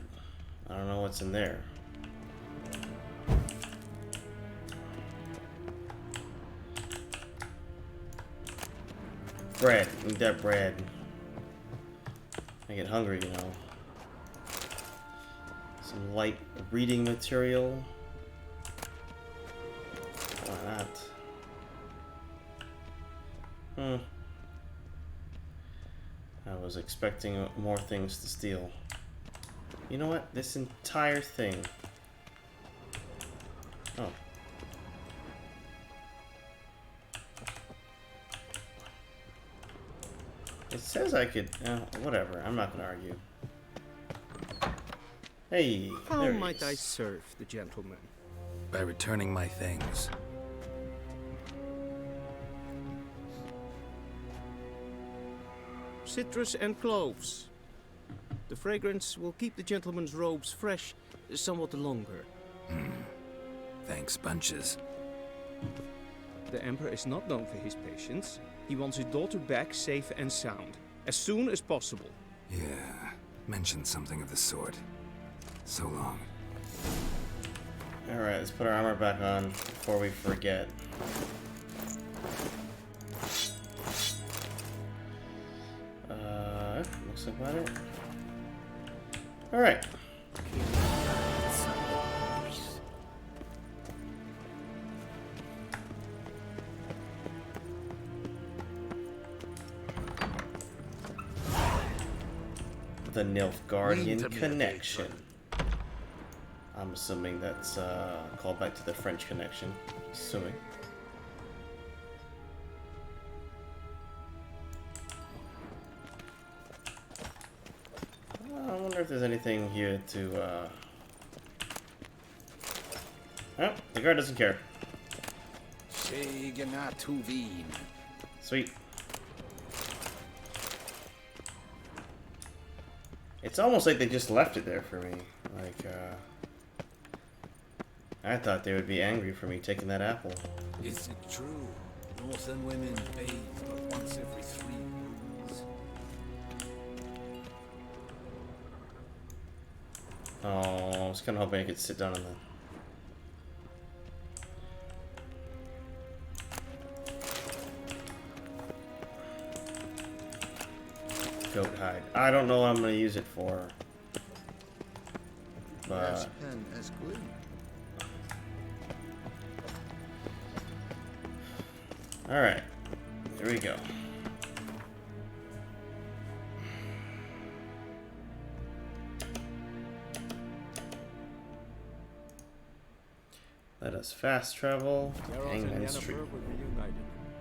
[SPEAKER 1] I don't know what's in there. Bread. I need that bread. I get hungry, you know. Some light reading material. Why not? I was expecting more things to steal. You know what? This entire thing. Oh. It says I could. Whatever. I'm not gonna argue. Hey.
[SPEAKER 12] How
[SPEAKER 1] there he
[SPEAKER 12] might I
[SPEAKER 1] is.
[SPEAKER 12] serve the gentleman?
[SPEAKER 3] By returning my things.
[SPEAKER 12] Citrus and cloves. The fragrance will keep the gentleman's robes fresh somewhat longer.
[SPEAKER 3] Thanks, bunches.
[SPEAKER 12] The Emperor is not known for his patience. He wants his daughter back safe and sound, as soon as possible.
[SPEAKER 3] Yeah, mentioned something of the sort. So long.
[SPEAKER 1] Alright, let's put our armor back on before we forget. Looks like about it. Alright. The Nilfgaardian connection. I'm assuming that's called back to the French connection. Assuming. I wonder if there's anything here to. Oh, the guard doesn't care. Sweet. It's almost like they just left it there for me. Like, I thought they would be angry for me taking that apple.
[SPEAKER 6] Is it true? Northern women bathe but once every 3 moons.
[SPEAKER 1] Oh, I was kind of hoping I could sit down on that. Goat hide. I don't know what I'm going to use it for. But alright. Here we go. Let us fast travel.
[SPEAKER 2] Geralt and
[SPEAKER 1] Hangman Street.
[SPEAKER 2] Yennefer were reunited,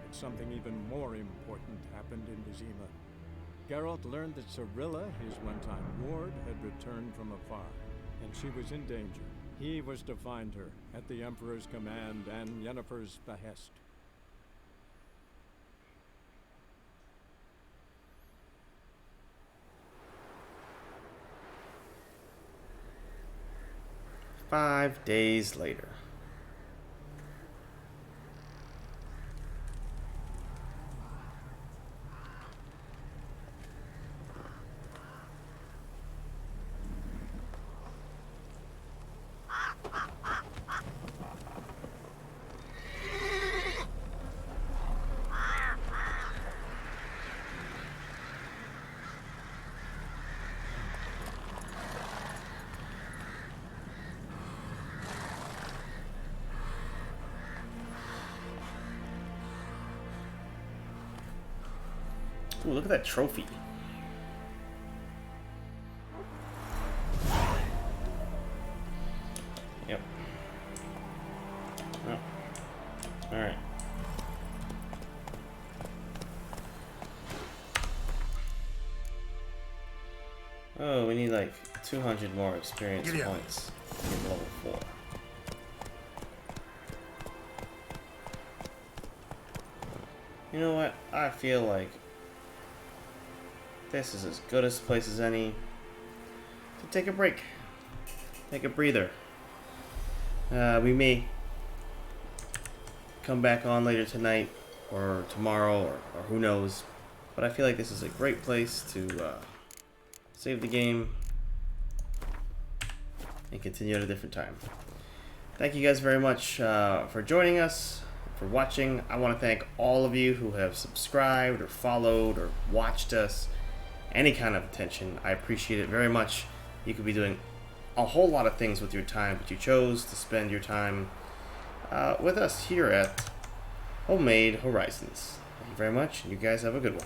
[SPEAKER 2] but something even more important happened in Vizima. Geralt learned that Cirilla, his one-time ward, had returned from afar, and she was in danger. He was to find her, at the Emperor's command and Yennefer's behest.
[SPEAKER 1] Five days later. Ooh, look at that trophy. Yep. Oh. Alright. Oh, we need like 200 more experience points to get level 4. You know what? I feel like this is as good a place as any to take a break. Take a breather. We may come back on later tonight or tomorrow or who knows. But I feel like this is a great place to save the game and continue at a different time. Thank you guys very much for joining us, for watching. I want to thank all of you who have subscribed or followed or watched us. Any kind of attention, I appreciate it very much. You could be doing a whole lot of things with your time, but you chose to spend your time with us here at Homemade Horizons. Thank you very much, and you guys have a good one.